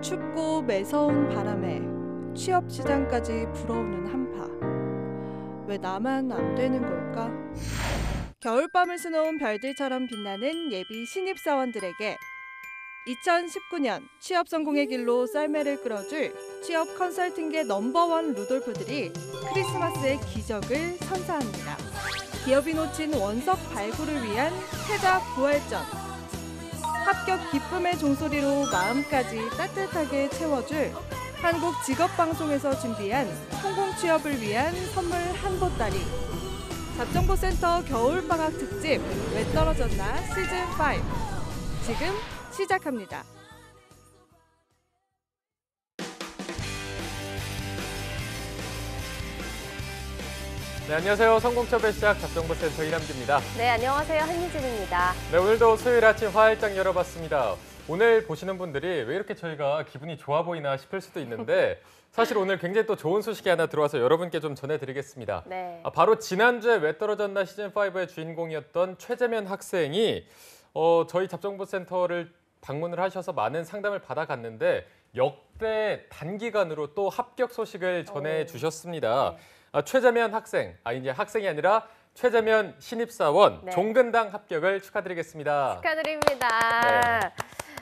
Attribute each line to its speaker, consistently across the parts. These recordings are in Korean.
Speaker 1: 춥고 매서운 바람에 취업 시장까지 불어오는 한파. 왜 나만 안 되는 걸까? 겨울밤을 수놓은 별들처럼 빛나는 예비 신입사원들에게 2019년 취업 성공의 길로 썰매를 끌어줄 취업 컨설팅계 넘버원 루돌프들이 크리스마스의 기적을 선사합니다. 기업이 놓친 원석 발굴을 위한 패자 부활전. 합격 기쁨의 종소리로 마음까지 따뜻하게 채워줄 한국직업방송에서 준비한 성공 취업을 위한 선물 한 보따리. 잡정보센터 겨울방학 특집 왜 떨어졌나 시즌5 지금 시작합니다.
Speaker 2: 네, 안녕하세요. 성공취업의 시작 잡정보센터 이남기입니다.
Speaker 3: 네, 안녕하세요. 한유진입니다.
Speaker 2: 네, 오늘도 수요일 아침 화활짝 열어봤습니다. 오늘 보시는 분들이 왜 이렇게 저희가 기분이 좋아 보이나 싶을 수도 있는데 사실 오늘 굉장히 또 좋은 소식이 하나 들어와서 여러분께 좀 전해드리겠습니다.
Speaker 3: 네.
Speaker 2: 바로 지난주에 왜 떨어졌나 시즌5의 주인공이었던 최재면 학생이 저희 잡정보센터를 방문을 하셔서 많은 상담을 받아갔는데 역대 단기간으로 또 합격 소식을 전해주셨습니다.
Speaker 3: 네.
Speaker 2: 최재면 학생, 이제 학생이 아니라 최재면 신입사원
Speaker 3: 네.
Speaker 2: 종근당 합격을 축하드리겠습니다.
Speaker 3: 축하드립니다.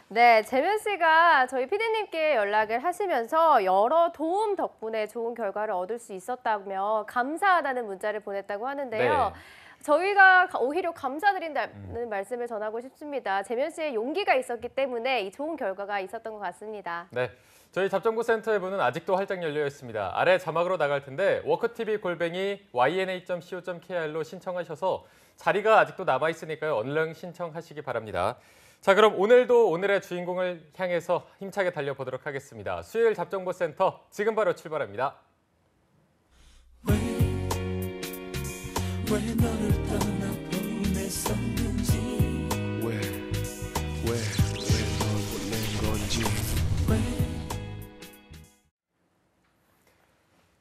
Speaker 3: 네, 재면 씨가 저희 PD님께 연락을 하시면서 여러 도움 덕분에 좋은 결과를 얻을 수 있었다며 감사하다는 문자를 보냈다고 하는데요.
Speaker 2: 네.
Speaker 3: 저희가 오히려 감사드린다는 말씀을 전하고 싶습니다. 재면 씨의 용기가 있었기 때문에 이 좋은 결과가 있었던 것 같습니다.
Speaker 2: 네, 저희 잡정보센터의 문은 아직도 활짝 열려 있습니다. 아래 자막으로 나갈 텐데 worktv@yna.co.kr로 신청하셔서 자리가 아직도 남아 있으니까요. 얼른 신청하시기 바랍니다. 자, 그럼 오늘도 오늘의 주인공을 향해서 힘차게 달려보도록 하겠습니다. 수요일 잡정보센터 지금 바로 출발합니다.
Speaker 4: 왜 너를 떠나보냈었는지 왜 널 보낸 건지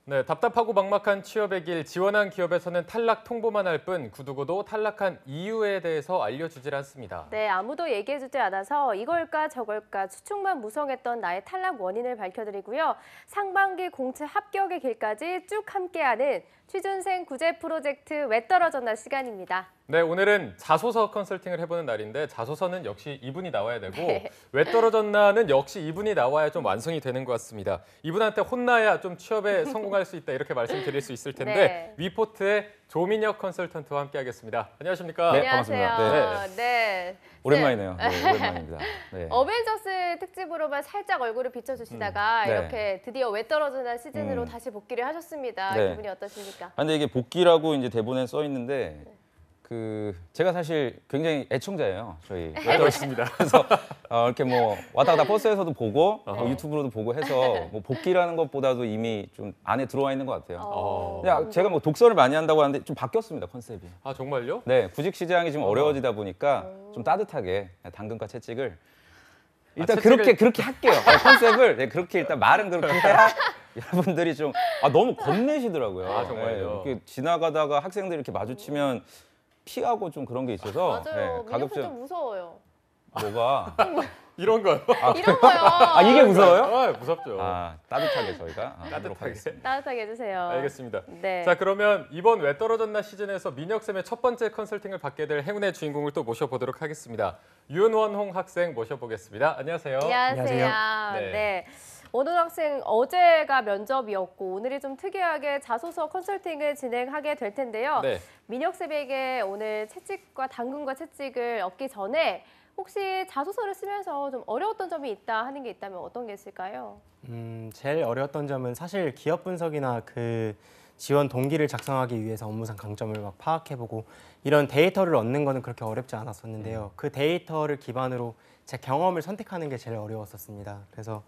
Speaker 2: 네, 답답하고 막막한 취업의 길, 지원한 기업에서는 탈락 통보만 할 뿐 구두고도 탈락한 이유에 대해서 알려주질 않습니다.
Speaker 3: 네, 아무도 얘기해주지 않아서 이걸까 저걸까 추측만 무성했던 나의 탈락 원인을 밝혀드리고요. 상반기 공채 합격의 길까지 쭉 함께하는 취준생 구제 프로젝트 왜 떨어졌나 시간입니다.
Speaker 2: 네, 오늘은 자소서 컨설팅을 해보는 날인데 자소서는 역시 이분이 나와야 되고
Speaker 3: 네.
Speaker 2: 왜 떨어졌나는 역시 이분이 나와야 좀 완성이 되는 것 같습니다. 이분한테 혼나야 좀 취업에 성공할 수 있다 이렇게 말씀드릴 수 있을 텐데
Speaker 3: 네.
Speaker 2: 위포트의 조민혁 컨설턴트와 함께하겠습니다. 안녕하십니까?
Speaker 5: 네,
Speaker 3: 안녕하세요.
Speaker 5: 반갑습니다.
Speaker 3: 네.
Speaker 5: 오랜만이네요. 네, 오랜만입니다. 네.
Speaker 3: 어벤져스 특집으로만 살짝 얼굴을 비춰주시다가
Speaker 5: 네.
Speaker 3: 이렇게 드디어 왜 떨어지나 시즌으로 다시 복귀를 하셨습니다.
Speaker 5: 네.
Speaker 3: 기분이 어떠십니까?
Speaker 5: 아, 근데 이게 복귀라고 이제 대본에 써 있는데 제가 사실 굉장히 애청자예요. 저희
Speaker 2: 그렇습니다.
Speaker 5: 그래서 이렇게 뭐 왔다 갔다 버스에서도 보고 유튜브로도 보고 해서 뭐 복귀라는 것보다도 이미 좀 안에 들어와 있는 것 같아요. 그냥 제가 뭐 독서를 많이 한다고 하는데 좀 바뀌었습니다, 컨셉이.
Speaker 2: 아, 정말요?
Speaker 5: 네, 구직 시장이 지금 어려워지다 보니까 좀 따뜻하게 당근과 채찍을 일단 그렇게 할게요. 컨셉을 그렇게 일단 말은 그렇게 해야 여러분들이 좀 너무 겁내시더라고요.
Speaker 2: 아, 정말요?
Speaker 5: 이렇게 지나가다가 학생들이 이렇게 마주치면 피하고 좀 그런 게 있어서
Speaker 3: 맞아요. 민혁
Speaker 5: 가급적
Speaker 3: 좀 무서워요.
Speaker 5: 뭐가
Speaker 2: 이런 거요?
Speaker 3: 이런 거요.
Speaker 5: 이게 무서워요?
Speaker 2: 아, 무섭죠.
Speaker 5: 따뜻하게 저희가 하도록
Speaker 2: 따뜻하게.
Speaker 5: 하겠습니다.
Speaker 3: 따뜻하게 해주세요.
Speaker 2: 알겠습니다.
Speaker 3: 네.
Speaker 2: 자, 그러면 이번 왜 떨어졌나 시즌에서 민혁쌤의 첫 번째 컨설팅을 받게 될 행운의 주인공을 또 모셔보도록 하겠습니다. 윤원홍 학생 모셔보겠습니다. 안녕하세요.
Speaker 3: 안녕하세요.
Speaker 2: 네.
Speaker 3: 네. 원훈 학생 어제가 면접이었고 오늘이 좀 특이하게 자소서 컨설팅을 진행하게 될 텐데요.
Speaker 2: 네.
Speaker 3: 민혁 쌤에게 오늘 채찍과 당근과 채찍을 얻기 전에 혹시 자소서를 쓰면서 좀 어려웠던 점이 있다 하는 게 있다면 어떤 게 있을까요?
Speaker 6: 제일 어려웠던 점은 사실 기업 분석이나 그 지원 동기를 작성하기 위해서 업무상 강점을 막 파악해보고 이런 데이터를 얻는 거는 그렇게 어렵지 않았었는데요. 그 데이터를 기반으로 제 경험을 선택하는 게 제일 어려웠었습니다. 그래서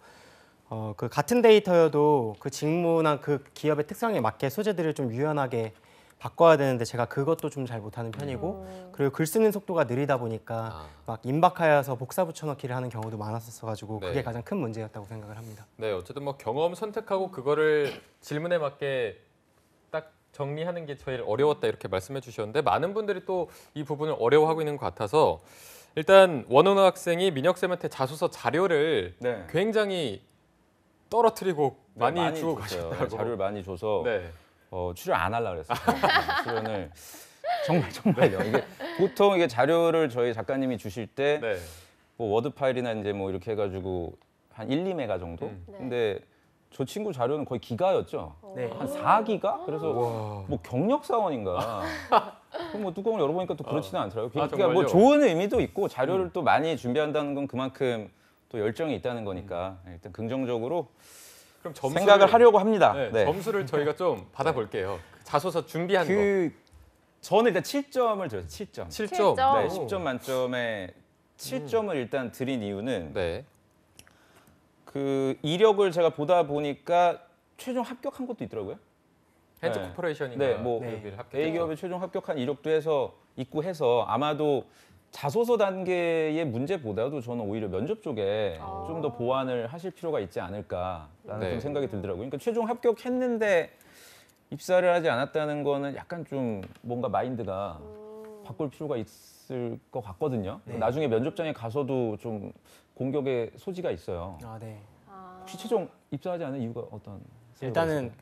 Speaker 6: 그 같은 데이터여도 그 직무나 그 기업의 특성에 맞게 소재들을 좀 유연하게 바꿔야 되는데 제가 그것도 좀 잘 못하는 편이고 그리고 글 쓰는 속도가 느리다 보니까 막 임박하여서 복사 붙여넣기를 하는 경우도 많았었어가지고
Speaker 2: 네.
Speaker 6: 그게 가장 큰 문제였다고 생각을 합니다.
Speaker 2: 네, 어쨌든 뭐 경험 선택하고 그거를 질문에 맞게 딱 정리하는 게 제일 어려웠다 이렇게 말씀해 주셨는데 많은 분들이 또 이 부분을 어려워하고 있는 것 같아서 일단 원원호 학생이 민혁 쌤한테 자소서 자료를
Speaker 5: 네.
Speaker 2: 굉장히 떨어뜨리고 많이 주고
Speaker 5: 줬어요.
Speaker 2: 가셨다고.
Speaker 5: 자료를 많이 줘서
Speaker 2: 네.
Speaker 5: 출연 안 하려고 그랬어요. 출연을 정말요. 이게 보통 이게 자료를 저희 작가님이 주실 때
Speaker 2: 네.
Speaker 5: 뭐 워드 파일이나 이제 뭐 이렇게 해가지고 한 1, 2메가 정도.
Speaker 3: 네.
Speaker 5: 근데 저 친구 자료는 거의 기가였죠.
Speaker 6: 네.
Speaker 5: 한 4기가? 그래서
Speaker 2: 와.
Speaker 5: 뭐 경력 사원인가. 그럼 뭐 뚜껑을 열어보니까 또 그렇지는 않더라고요. 그러니까
Speaker 2: 정말요?
Speaker 5: 뭐 좋은 의미도 있고 자료를 또 많이 준비한다는 건 그만큼 또 열정이 있다는 거니까 일단 긍정적으로
Speaker 2: 그럼 점수를,
Speaker 5: 생각을 하려고 합니다.
Speaker 2: 네,
Speaker 5: 네.
Speaker 2: 점수를 저희가 좀 받아볼게요. 자소서 준비한 거.
Speaker 5: 저는 일단 7점을 드렸어요. 7점.
Speaker 2: 7점.
Speaker 5: 네,
Speaker 3: 오.
Speaker 5: 10점 만점에 7점을 일단 드린 이유는
Speaker 2: 네.
Speaker 5: 그 이력을 제가 보다 보니까 최종 합격한 것도 있더라고요.
Speaker 2: 헨즈
Speaker 5: 네.
Speaker 2: 코퍼레이션인가
Speaker 5: 네, 뭐
Speaker 2: 그
Speaker 5: A 기업에 최종 합격한 이력도 해서 있고 해서 아마도 자소서 단계의 문제보다도 저는 오히려 면접 쪽에 좀 더 보완을 하실 필요가 있지 않을까라는
Speaker 2: 네.
Speaker 5: 좀 생각이 들더라고요. 그러니까 최종 합격했는데 입사를 하지 않았다는 거는 약간 좀 뭔가 마인드가 바꿀 필요가 있을 것 같거든요.
Speaker 6: 네.
Speaker 5: 나중에 면접장에 가서도 좀 공격의 소지가 있어요.
Speaker 6: 아, 네.
Speaker 5: 혹시 최종 입사하지 않은 이유가 어떤?
Speaker 6: 일단은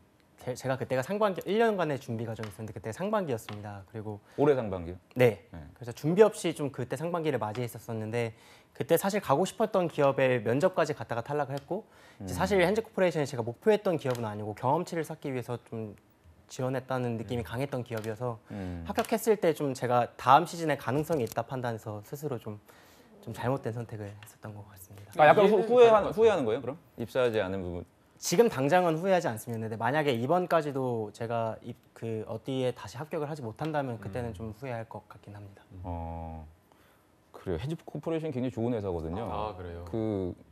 Speaker 6: 제가 그때가 상반기 1년간의 준비 과정이 있었는데 그때 상반기였습니다. 그리고
Speaker 5: 올해 상반기요?
Speaker 6: 네.
Speaker 5: 네.
Speaker 6: 그래서 준비 없이 좀 그때 상반기를 맞이했었었는데 그때 사실 가고 싶었던 기업에 면접까지 갔다가 탈락을 했고 이제 사실 헨즈 코퍼레이션이 제가 목표했던 기업은 아니고 경험치를 쌓기 위해서 좀 지원했다는 느낌이 강했던 기업이어서 합격했을 때 좀 제가 다음 시즌에 가능성이 있다 판단해서 스스로 좀 잘못된 선택을 했었던 것 같습니다.
Speaker 5: 아, 약간
Speaker 2: 이해는
Speaker 5: 후회하는 거예요, 그럼? 입사하지 않은 부분.
Speaker 6: 지금 당장은 후회하지 않습니다. 근데 만약에 이번까지도 제가 그 어디에 다시 합격을 하지 못한다면 그때는 좀 후회할 것 같긴 합니다.
Speaker 5: 그래요. 헨즈 코퍼레이션 굉장히 좋은 회사거든요.
Speaker 2: 아, 그래요?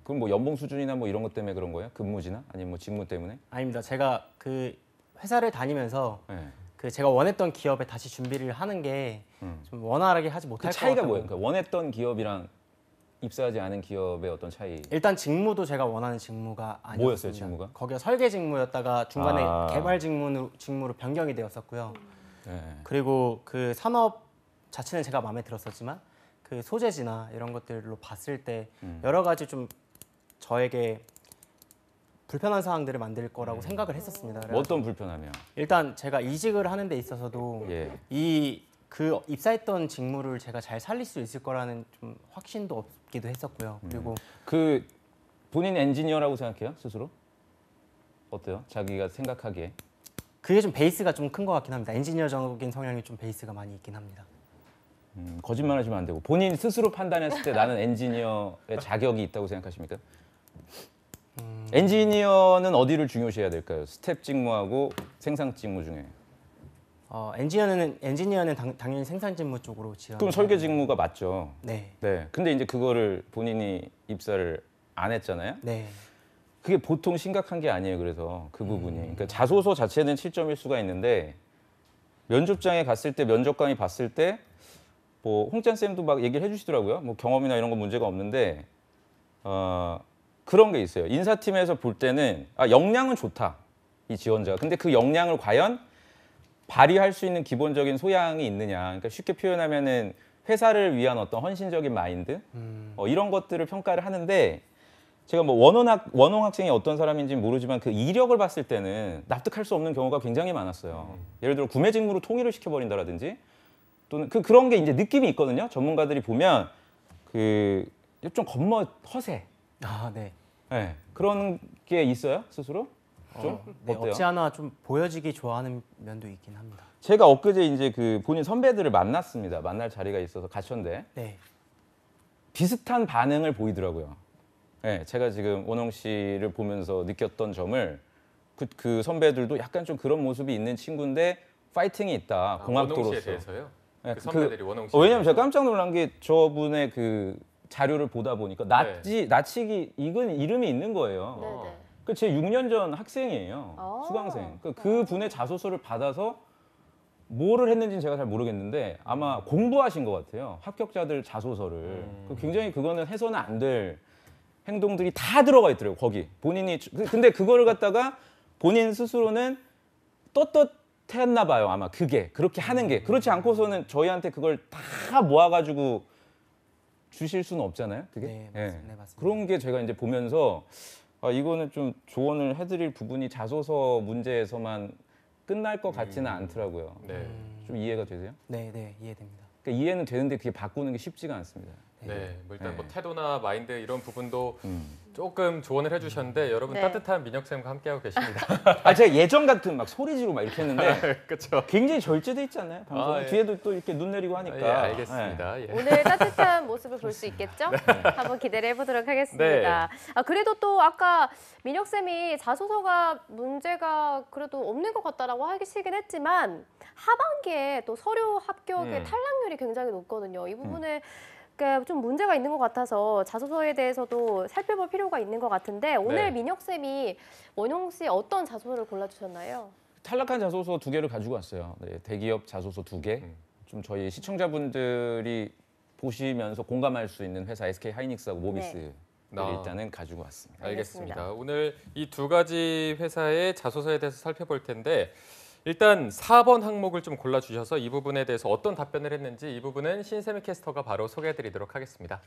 Speaker 5: 그럼 뭐 연봉 수준이나 뭐 이런 것 때문에 그런 거예요? 근무지나 아니면 뭐 직무 때문에?
Speaker 6: 아닙니다. 제가 그 회사를 다니면서
Speaker 5: 네.
Speaker 6: 그 제가 원했던 기업에 다시 준비를 하는 게 좀 원활하게 하지 못할
Speaker 5: 그
Speaker 6: 것
Speaker 5: 차이가
Speaker 6: 같아요.
Speaker 5: 뭐예요? 그러니까 원했던 기업이랑 입사하지 않은 기업의 어떤 차이?
Speaker 6: 일단 직무도 제가 원하는 직무가 아니었습니다.
Speaker 5: 뭐였어요, 직무가?
Speaker 6: 거기가 설계 직무였다가 중간에
Speaker 5: 아.
Speaker 6: 개발 직무로 변경이 되었었고요.
Speaker 5: 네.
Speaker 6: 그리고 그 산업 자체는 제가 마음에 들었었지만 그 소재지나 이런 것들로 봤을 때 여러 가지 좀 저에게 불편한 사항들을 만들 거라고 생각을 했었습니다.
Speaker 5: 뭐 어떤 불편함이요?
Speaker 6: 일단 제가 이직을 하는 데 있어서도
Speaker 5: 예.
Speaker 6: 그 입사했던 직무를 제가 잘 살릴 수 있을 거라는 좀 확신도 없기도 했었고요. 그리고
Speaker 5: 그 본인 엔지니어라고 생각해요, 스스로? 어때요? 자기가 생각하기에?
Speaker 6: 그게 좀 베이스가 좀 큰 것 같긴 합니다. 엔지니어적인 성향이 좀 베이스가 많이 있긴 합니다.
Speaker 5: 거짓말하시면 안 되고 본인 스스로 판단했을 때 나는 엔지니어의 자격이 있다고 생각하십니까? 엔지니어는 어디를 중요시해야 될까요? 스텝 직무하고 생산 직무 중에.
Speaker 6: 엔지니어는 당연히 생산 직무 쪽으로 지원.
Speaker 5: 그럼 설계 직무가 맞죠.
Speaker 6: 네,
Speaker 5: 네. 근데 이제 그거를 본인이 입사를 안 했잖아요.
Speaker 6: 네,
Speaker 5: 그게 보통 심각한 게 아니에요. 그래서 그 부분이. 그러니까 자소서 자체는 7점일 수가 있는데 면접장에 갔을 때 면접관이 봤을 때 뭐 홍찬 쌤도 막 얘기를 해주시더라고요. 뭐 경험이나 이런 건 문제가 없는데 그런 게 있어요. 인사팀에서 볼 때는 역량은 좋다 이 지원자가. 근데 그 역량을 과연 발휘할 수 있는 기본적인 소양이 있느냐. 그러니까 쉽게 표현하면은 회사를 위한 어떤 헌신적인 마인드 이런 것들을 평가를 하는데 제가 뭐 원홍 학생이 어떤 사람인지는 모르지만 그 이력을 봤을 때는 납득할 수 없는 경우가 굉장히 많았어요. 예를 들어 구매 직무로 통일을 시켜버린다라든지 또는 그런 게 이제 느낌이 있거든요. 전문가들이 보면 그 좀 허세.
Speaker 6: 아, 네.
Speaker 5: 네, 그런 게 있어요 스스로? 좀
Speaker 6: 네,
Speaker 5: 어때요?
Speaker 6: 없지 않아 좀 보여지기 좋아하는 면도 있긴 합니다.
Speaker 5: 제가 엊그제 이제 그 본인 선배들을 만났습니다. 만날 자리가 있어서 가셨는데
Speaker 6: 네,
Speaker 5: 비슷한 반응을 보이더라고요. 네, 제가 지금 원홍 씨를 보면서 느꼈던 점을 그 선배들도 약간 좀 그런 모습이 있는 친구인데 파이팅이 있다.
Speaker 2: 원홍 씨에
Speaker 5: 공학도로서.
Speaker 2: 대해서요?
Speaker 5: 네,
Speaker 2: 그 선배들이 원홍 씨.
Speaker 5: 왜냐면 제가 깜짝 놀란 게 저분의 그 자료를 보다 보니까 나치기 이름이 있는 거예요.
Speaker 3: 네네.
Speaker 5: 그 제 6년 전 학생이에요.
Speaker 3: 아.
Speaker 5: 수강생. 그 분의 자소서를 받아서 뭐를 했는지는 제가 잘 모르겠는데 아마 공부하신 것 같아요. 합격자들 자소서를. 굉장히 그거는 해서는 안 될 행동들이 다 들어가 있더라고요. 거기. 본인이 근데 그거를 갖다가 본인 스스로는 떳떳했나 봐요. 아마 그게 그렇게 하는 게. 그렇지 않고서는 저희한테 그걸 다 모아가지고 주실 수는 없잖아요. 그게.
Speaker 6: 네, 맞습니다. 네, 맞습니다.
Speaker 5: 그런 게 제가 이제 보면서 이거는 좀 조언을 해드릴 부분이 자소서 문제에서만 끝날 것 같지는 않더라고요.
Speaker 2: 네.
Speaker 5: 좀 이해가 되세요?
Speaker 6: 네, 네, 이해됩니다.
Speaker 5: 그러니까 이해는 되는데 그게 바꾸는 게 쉽지가 않습니다.
Speaker 2: 네, 뭐 일단
Speaker 5: 네.
Speaker 2: 뭐 태도나 마인드 이런 부분도 조금 조언을 해주셨는데 여러분
Speaker 3: 네.
Speaker 2: 따뜻한 민혁쌤과 함께하고 계십니다.
Speaker 5: 제가 예전 같은 막 소리 지르고 막 이렇게 했는데
Speaker 2: 그렇죠.
Speaker 5: 굉장히 절제돼 있잖아요. 방송
Speaker 2: 아, 예.
Speaker 5: 뒤에도 또 이렇게 눈 내리고 하니까.
Speaker 2: 예, 알겠습니다. 예.
Speaker 3: 오늘 따뜻한 모습을 볼 수 있겠죠? 한번 기대를 해보도록 하겠습니다. 그래도 또 아까 민혁쌤이 자소서가 문제가 그래도 없는 것 같다라고 하시긴 했지만 하반기에 또 서류 합격의 탈락률이 굉장히 높거든요. 이 부분에 좀 문제가 있는 것 같아서 자소서에 대해서도 살펴볼 필요가 있는 것 같은데 오늘
Speaker 2: 네.
Speaker 3: 민혁쌤이 원용 씨 어떤 자소서를 골라주셨나요?
Speaker 5: 탈락한 자소서 2개를 가지고 왔어요. 네, 대기업 자소서 2개. 좀 저희 시청자분들이 보시면서 공감할 수 있는 회사 SK 하이닉스하고 모비스를 일단은 가지고 왔습니다.
Speaker 2: 알겠습니다. 오늘 이 두 가지 회사의 자소서에 대해서 살펴볼 텐데 일단 4번 항목을 좀 골라주셔서 이 부분에 대해서 어떤 답변을 했는지 이 부분은 신세미 캐스터가 바로 소개해드리도록 하겠습니다.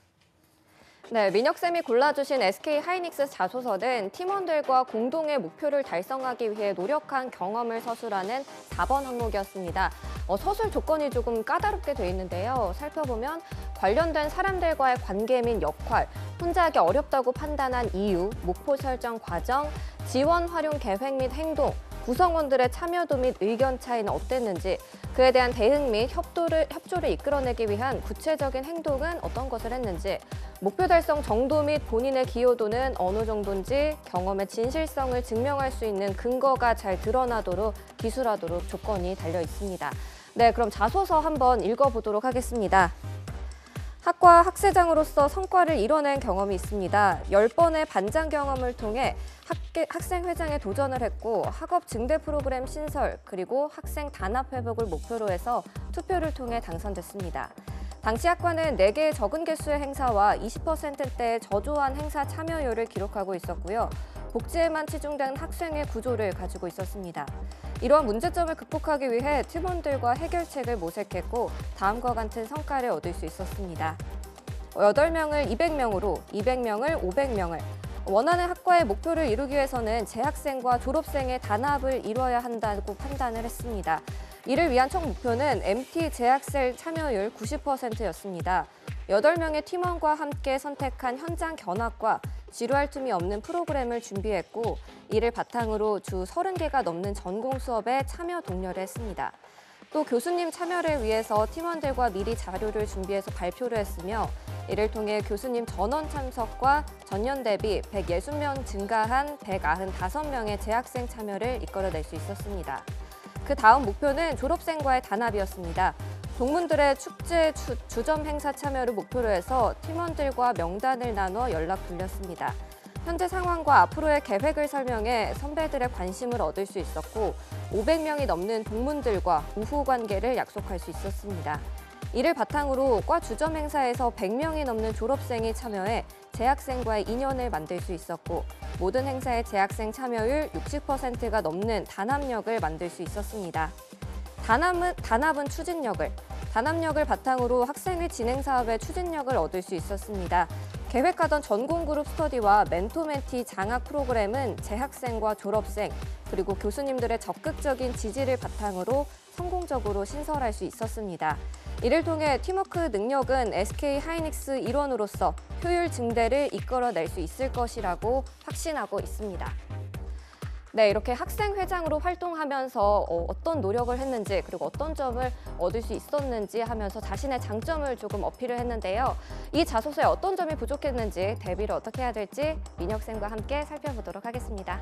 Speaker 7: 네, 민혁쌤이 골라주신 SK 하이닉스 자소서는 팀원들과 공동의 목표를 달성하기 위해 노력한 경험을 서술하는 4번 항목이었습니다. 서술 조건이 조금 까다롭게 돼 있는데요. 살펴보면 관련된 사람들과의 관계 및 역할, 혼자 하기 어렵다고 판단한 이유, 목표 설정 과정, 지원 활용 계획 및 행동, 구성원들의 참여도 및 의견 차이는 어땠는지, 그에 대한 대응 및 협조를 이끌어내기 위한 구체적인 행동은 어떤 것을 했는지, 목표 달성 정도 및 본인의 기여도는 어느 정도인지 경험의 진실성을 증명할 수 있는 근거가 잘 드러나도록 기술하도록 조건이 달려 있습니다. 네, 그럼 자소서 한번 읽어보도록 하겠습니다. 학과 학세장으로서 성과를 이뤄낸 경험이 있습니다. 10번의 반장 경험을 통해 학생회장에 도전을 했고 학업 증대 프로그램 신설 그리고 학생 단합 회복을 목표로 해서 투표를 통해 당선됐습니다. 당시 학과는 4개의 적은 개수의 행사와 20%대의 저조한 행사 참여율을 기록하고 있었고요. 복지에만 치중된 학생의 구조를 가지고 있었습니다. 이러한 문제점을 극복하기 위해 팀원들과 해결책을 모색했고 다음과 같은 성과를 얻을 수 있었습니다. 8명을 200명으로, 200명을 500명을. 원하는 학과의 목표를 이루기 위해서는 재학생과 졸업생의 단합을 이뤄야 한다고 판단을 했습니다. 이를 위한 총 목표는 MT 재학생 참여율 90%였습니다. 8명의 팀원과 함께 선택한 현장 견학과 지루할 틈이 없는 프로그램을 준비했고 이를 바탕으로 주 30개가 넘는 전공 수업에 참여 독려를 했습니다. 또 교수님 참여를 위해서 팀원들과 미리 자료를 준비해서 발표를 했으며 이를 통해 교수님 전원 참석과 전년 대비 160명 증가한 195명의 재학생 참여를 이끌어낼 수 있었습니다. 그 다음 목표는 졸업생과의 단합이었습니다. 동문들의 축제 주점 행사 참여를 목표로 해서 팀원들과 명단을 나눠 연락 돌렸습니다. 현재 상황과 앞으로의 계획을 설명해 선배들의 관심을 얻을 수 있었고 500명이 넘는 동문들과 우호 관계를 약속할 수 있었습니다. 이를 바탕으로 과 주점 행사에서 100명이 넘는 졸업생이 참여해 재학생과의 인연을 만들 수 있었고 모든 행사의 재학생 참여율 60%가 넘는 단합력을 만들 수 있었습니다. 단합은 추진력을, 단합력을 바탕으로 학생의 진행 사업의 추진력을 얻을 수 있었습니다. 계획하던 전공그룹 스터디와 멘토멘티 장학 프로그램은 재학생과 졸업생, 그리고 교수님들의 적극적인 지지를 바탕으로 성공적으로 신설할 수 있었습니다. 이를 통해 팀워크 능력은 SK 하이닉스 일원으로서 효율 증대를 이끌어낼 수 있을 것이라고 확신하고 있습니다. 네, 이렇게 학생회장으로 활동하면서 어떤 노력을 했는지 그리고 어떤 점을 얻을 수 있었는지 하면서 자신의 장점을 조금 어필을 했는데요. 이 자소서에 어떤 점이 부족했는지 대비를 어떻게 해야 될지 민혁쌤과 함께 살펴보도록 하겠습니다.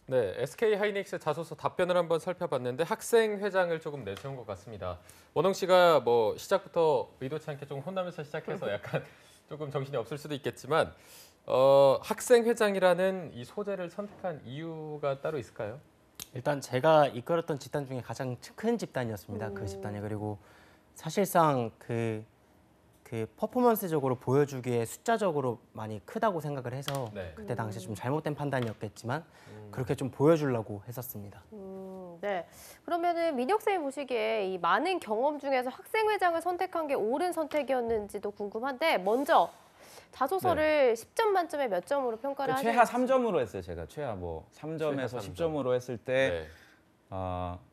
Speaker 2: 네, SK 하이닉스 자소서 답변을 한번 살펴봤는데 학생회장을 조금 내세운 것 같습니다. 원홍 씨가 뭐 시작부터 의도치 않게 좀 혼나면서 시작해서 약간 조금 정신이 없을 수도 있겠지만 학생회장이라는 이 소재를 선택한 이유가 따로 있을까요?
Speaker 6: 일단 제가 이끌었던 집단 중에 가장 큰 집단이었습니다. 그 집단이. 그리고 사실상 그 퍼포먼스적으로 보여주기에 숫자적으로 많이 크다고 생각을 해서 그때 당시 좀 잘못된 판단이었겠지만 그렇게 좀 보여주려고 했었습니다.
Speaker 3: 네. 그러면은 민혁 쌤이 보시기에 이 많은 경험 중에서 학생회장을 선택한 게 옳은 선택이었는지도 궁금한데 먼저 자소서를 10점 만점에 몇 점으로 평가를 하시는지.
Speaker 5: 최하 3점으로 했어요. 제가 최하 뭐 3점에서 10점으로 했을 때
Speaker 2: 네.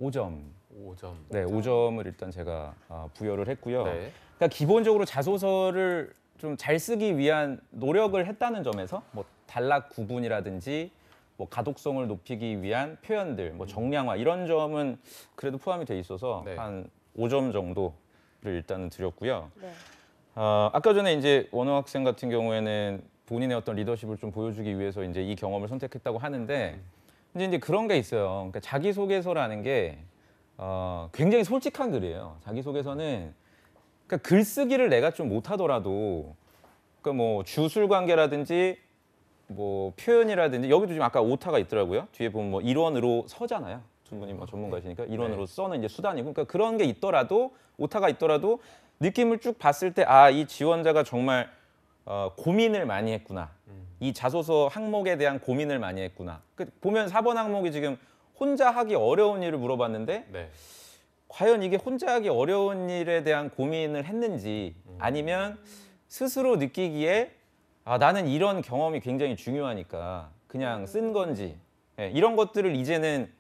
Speaker 5: 5점.
Speaker 2: 5점.
Speaker 5: 네, 5점을 일단 제가 부여를 했고요.
Speaker 2: 네.
Speaker 5: 그러니까 기본적으로 자소서를 좀 잘 쓰기 위한 노력을 했다는 점에서 뭐 단락 구분이라든지 뭐 가독성을 높이기 위한 표현들, 뭐 정량화 이런 점은 그래도 포함이 돼 있어서
Speaker 2: 네.
Speaker 5: 한 5점 정도를 일단은 드렸고요.
Speaker 3: 네.
Speaker 5: 아까 전에 이제 원호 학생 같은 경우에는 본인의 어떤 리더십을 좀 보여주기 위해서 이제 이 경험을 선택했다고 하는데 이제 그런 게 있어요. 그러니까 자기소개서라는 게 굉장히 솔직한 글이에요. 자기소개서는 그러니까 글쓰기를 내가 좀 못하더라도 그러니까 뭐 주술 관계라든지 뭐 표현이라든지 여기도 지금 아까 오타가 있더라고요. 뒤에 보면 뭐 일원으로 서잖아요. 두 분이 뭐 전문가시니까 일원으로 써는 이제 수단이고 그러니까 그런 게 있더라도 오타가 있더라도 느낌을 쭉 봤을 때 이 지원자가 정말 고민을 많이 했구나. 이 자소서 항목에 대한 고민을 많이 했구나. 보면 4번 항목이 지금 혼자 하기 어려운 일을 물어봤는데
Speaker 2: 네.
Speaker 5: 과연 이게 혼자 하기 어려운 일에 대한 고민을 했는지 아니면 스스로 느끼기에 나는 이런 경험이 굉장히 중요하니까 그냥 쓴 건지 이런 것들을 이제는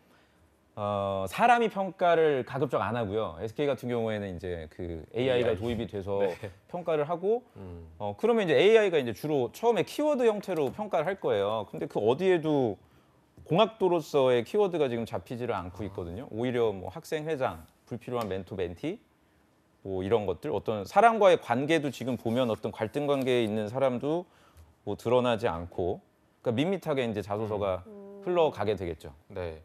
Speaker 5: 사람이 평가를 가급적 안 하고요. SK 같은 경우에는 이제 그 AI가 도입이 돼서 평가를 하고 그러면 이제 AI가 이제 주로 처음에 키워드 형태로 평가를 할 거예요. 근데 그 어디에도 공학도로서의 키워드가 지금 잡히지를 않고 있거든요. 오히려 뭐 학생 회장, 불필요한 멘토 멘티 뭐 이런 것들 어떤 사람과의 관계도 지금 보면 어떤 갈등 관계에 있는 사람도 뭐 드러나지 않고 그러니까 밋밋하게 이제 자소서가 흘러가게 되겠죠.
Speaker 2: 네.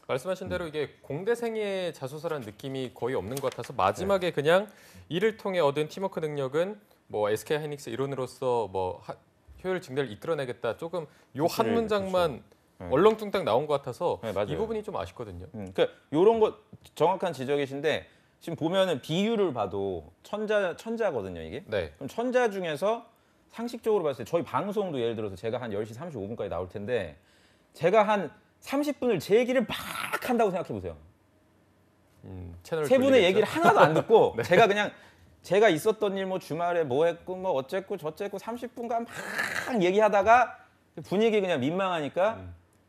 Speaker 2: 말씀하신 대로 이게 공대생의 자소서라는 느낌이 거의 없는 것 같아서 마지막에 그냥 이를 통해 얻은 팀워크 능력은 뭐 SK 하이닉스 일원으로서 뭐 효율 증대를 이끌어내겠다. 조금 요 한 문장만 얼렁뚱땅 나온 것 같아서 이 부분이 좀 아쉽거든요.
Speaker 5: 그러니까 이런 거 정확한 지적이신데 지금 보면은 비율을 봐도 천자거든요 이게.
Speaker 2: 네.
Speaker 5: 그럼 천자 중에서 상식적으로 봤을 때 저희 방송도 예를 들어서 제가 한 10시 35분까지 나올 텐데 제가 한 30분을 제 얘기를 막 한다고 생각해 보세요.
Speaker 2: 채널
Speaker 5: 세 분의
Speaker 2: 돌리겠죠?
Speaker 5: 얘기를 하나도 안 듣고 제가 그냥 제가 있었던 일 뭐 주말에 뭐 했고 뭐 어쨌고 저쨌고 30분간 막 얘기하다가 분위기 그냥 민망하니까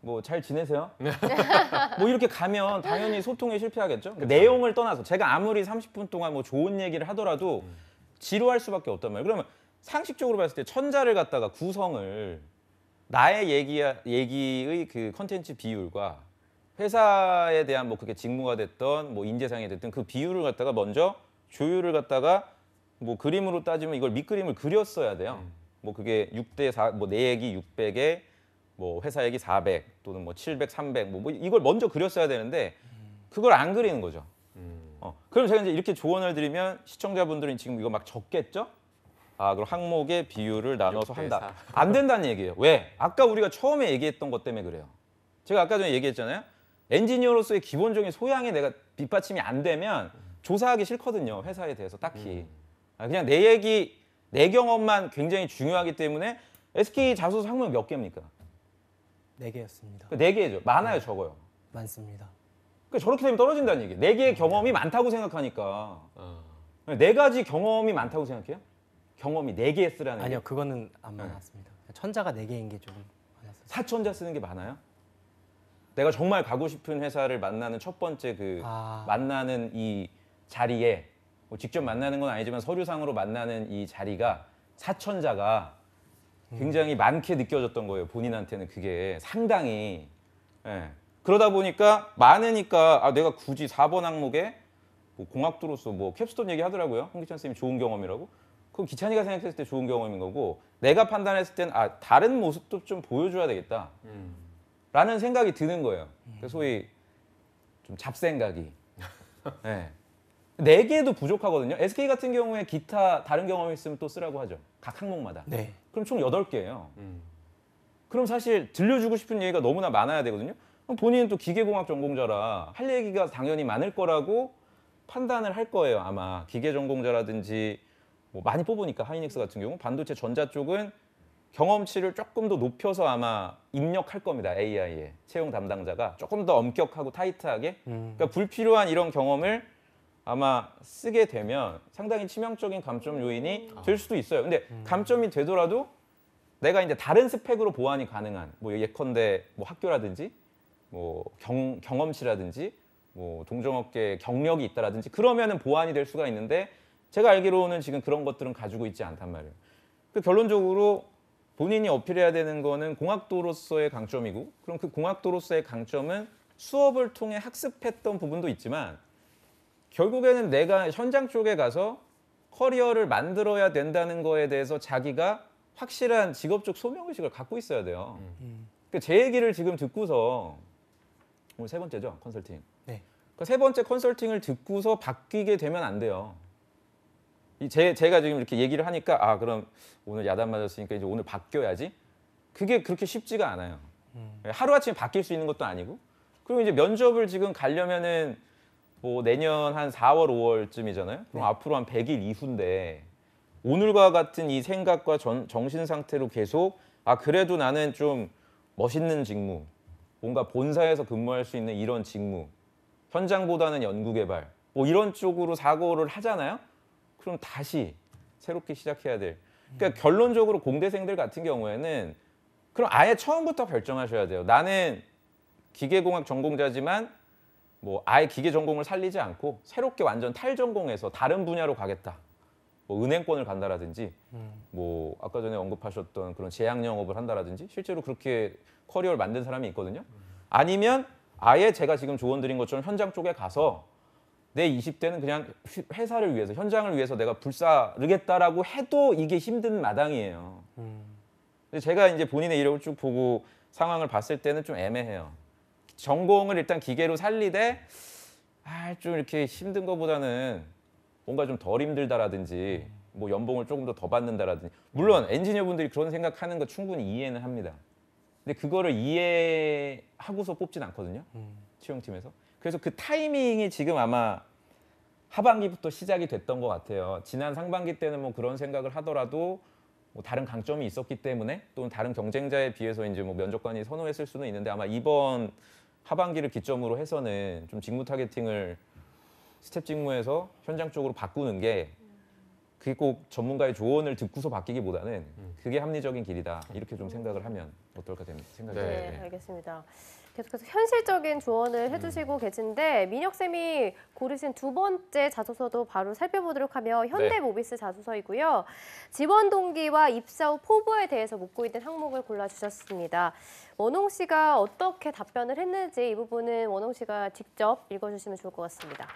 Speaker 5: 뭐 잘 지내세요? 뭐 이렇게 가면 당연히 소통에 실패하겠죠. 그러니까 내용을 떠나서 제가 아무리 30분 동안 뭐 좋은 얘기를 하더라도 지루할 수밖에 없단 말이에요. 그러면 상식적으로 봤을 때 천자를 갖다가 구성을 나의 얘기의 그 컨텐츠 비율과 회사에 대한 뭐 그게 직무가 됐던 뭐 인재상이 됐든 그 비율을 갖다가 먼저 조율을 갖다가 뭐 그림으로 따지면 이걸 밑그림을 그렸어야 돼요. 뭐 그게 6대 4, 뭐 내 얘기 600에 뭐 회사 얘기 400 또는 뭐 700, 300 뭐 이걸 먼저 그렸어야 되는데 그걸 안 그리는 거죠. 그럼 제가 이제 이렇게 조언을 드리면 시청자분들은 지금 이거 막 적겠죠? 그럼 항목의 비율을 나눠서
Speaker 2: 6대
Speaker 5: 한다.
Speaker 2: 4.
Speaker 5: 안 된다는 얘기예요. 왜? 아까 우리가 처음에 얘기했던 것 때문에 그래요. 제가 아까 전에 얘기했잖아요. 엔지니어로서의 기본적인 소양이 내가 뒷받침이 안 되면 조사하기 싫거든요. 회사에 대해서 딱히. 그냥 내 얘기, 내 경험만 굉장히 중요하기 때문에 SK 자소서 항목 몇 개입니까?
Speaker 6: 4개였습니다.
Speaker 5: 4개죠. 많아요, 적어요.
Speaker 6: 많습니다.
Speaker 5: 그러니까 저렇게 되면 떨어진다는 얘기예요. 4개의 경험이 많다고 생각하니까. 4가지 경험이 많다고 생각해요? 경험이 4개 쓰라는 게?
Speaker 6: 아니요, 그거는 안 많았습니다. 천자가 4개인 게 좀 많았어요.
Speaker 5: 사천자 쓰는 게 많아요? 내가 정말 가고 싶은 회사를 만나는 첫 번째 만나는 이 자리에 뭐 직접 만나는 건 아니지만 서류상으로 만나는 이 자리가 사천자가 굉장히 많게 느껴졌던 거예요. 본인한테는 그게 상당히. 그러다 보니까 많으니까 내가 굳이 4번 항목에 뭐 공학도로서 뭐 캡스톤 얘기하더라고요. 홍기찬 선생님이 좋은 경험이라고. 그럼 기찬이가 생각했을 때 좋은 경험인 거고 내가 판단했을 때는 다른 모습도 좀 보여줘야 되겠다 라는 생각이 드는 거예요. 소위 좀 잡생각이. 4개도 부족하거든요. SK 같은 경우에 기타 다른 경험이 있으면 또 쓰라고 하죠. 각 항목마다.
Speaker 6: 네.
Speaker 5: 그럼 총 8개예요. 그럼 사실 들려주고 싶은 얘기가 너무나 많아야 되거든요. 그럼 본인은 또 기계공학 전공자라 할 얘기가 당연히 많을 거라고 판단을 할 거예요. 아마 기계 전공자라든지 뭐 많이 뽑으니까 하이닉스 같은 경우 반도체 전자 쪽은 경험치를 조금 더 높여서 아마 입력할 겁니다. AI에 채용 담당자가 조금 더 엄격하고 타이트하게. 그러니까 불필요한 이런 경험을 아마 쓰게 되면 상당히 치명적인 감점 요인이 될 수도 있어요. 근데 감점이 되더라도 내가 이제 다른 스펙으로 보완이 가능한 뭐 예컨대 뭐 학교라든지 뭐 경험치라든지 뭐 동종업계 경력이 있다라든지 그러면은 보완이 될 수가 있는데 제가 알기로는 지금 그런 것들은 가지고 있지 않단 말이에요. 그 결론적으로 본인이 어필해야 되는 거는 공학도로서의 강점이고 그럼 그 공학도로서의 강점은 수업을 통해 학습했던 부분도 있지만 결국에는 내가 현장 쪽에 가서 커리어를 만들어야 된다는 거에 대해서 자기가 확실한 직업적 소명의식을 갖고 있어야 돼요. 그러니까 제 얘기를 지금 듣고서 오늘 세 번째죠, 컨설팅.
Speaker 6: 네.
Speaker 5: 그 세 번째 컨설팅을 듣고서 바뀌게 되면 안 돼요. 제가 지금 이렇게 얘기를 하니까 아 그럼 오늘 야단 맞았으니까 이제 오늘 바뀌어야지. 그게 그렇게 쉽지가 않아요. 하루아침에 바뀔 수 있는 것도 아니고. 그리고 이제 면접을 지금 가려면은 뭐 내년 한 4월, 5월쯤이잖아요. 그럼 앞으로 한 100일 이후인데 오늘과 같은 이 생각과 정신 상태로 계속 아 그래도 나는 좀 멋있는 직무, 뭔가 본사에서 근무할 수 있는 이런 직무, 현장보다는 연구개발 뭐 이런 쪽으로 사고를 하잖아요. 그럼 다시 새롭게 시작해야 될. 그러니까 결론적으로 공대생들 같은 경우에는 그럼 아예 처음부터 결정하셔야 돼요. 나는 기계공학 전공자지만 뭐 아예 기계 전공을 살리지 않고 새롭게 완전 탈전공해서 다른 분야로 가겠다. 뭐 은행권을 간다라든지 뭐 아까 전에 언급하셨던 그런 제약 영업을 한다라든지 실제로 그렇게 커리어를 만든 사람이 있거든요. 아니면 아예 제가 지금 조언 드린 것처럼 현장 쪽에 가서 내 20대는 그냥 회사를 위해서 현장을 위해서 내가 불사르겠다라고 해도 이게 힘든 마당이에요. 근데 제가 이제 본인의 이력을 쭉 보고 상황을 봤을 때는 좀 애매해요. 전공을 일단 기계로 살리되 좀 이렇게 힘든 것보다는 뭔가 좀 덜 힘들다라든지 뭐 연봉을 조금 더 받는다라든지 물론 엔지니어분들이 그런 생각하는 거 충분히 이해는 합니다. 근데 그거를 이해하고서 뽑진 않거든요. 채용팀에서. 그래서 그 타이밍이 지금 아마 하반기부터 시작이 됐던 것 같아요. 지난 상반기 때는 뭐 그런 생각을 하더라도 뭐 다른 강점이 있었기 때문에 또는 다른 경쟁자에 비해서 이제 뭐 면접관이 선호했을 수는 있는데 아마 이번 하반기를 기점으로 해서는 좀 직무 타겟팅을 스텝 직무에서 현장 쪽으로 바꾸는 게 그게 꼭 전문가의 조언을 듣고서 바뀌기보다는 그게 합리적인 길이다 이렇게 좀 생각을 하면 어떨까 생각이 듭니다.
Speaker 3: 네, 알겠습니다. 계속해서 현실적인 조언을 해주시고 계신데 민혁 쌤이 고르신 두 번째 자소서도 바로 살펴보도록 하면 현대모비스 자소서이고요. 지원 동기와 입사 후 포부에 대해서 묻고 있는 항목을 골라주셨습니다. 원홍 씨가 어떻게 답변을 했는지 이 부분은 원홍 씨가 직접 읽어주시면 좋을 것 같습니다.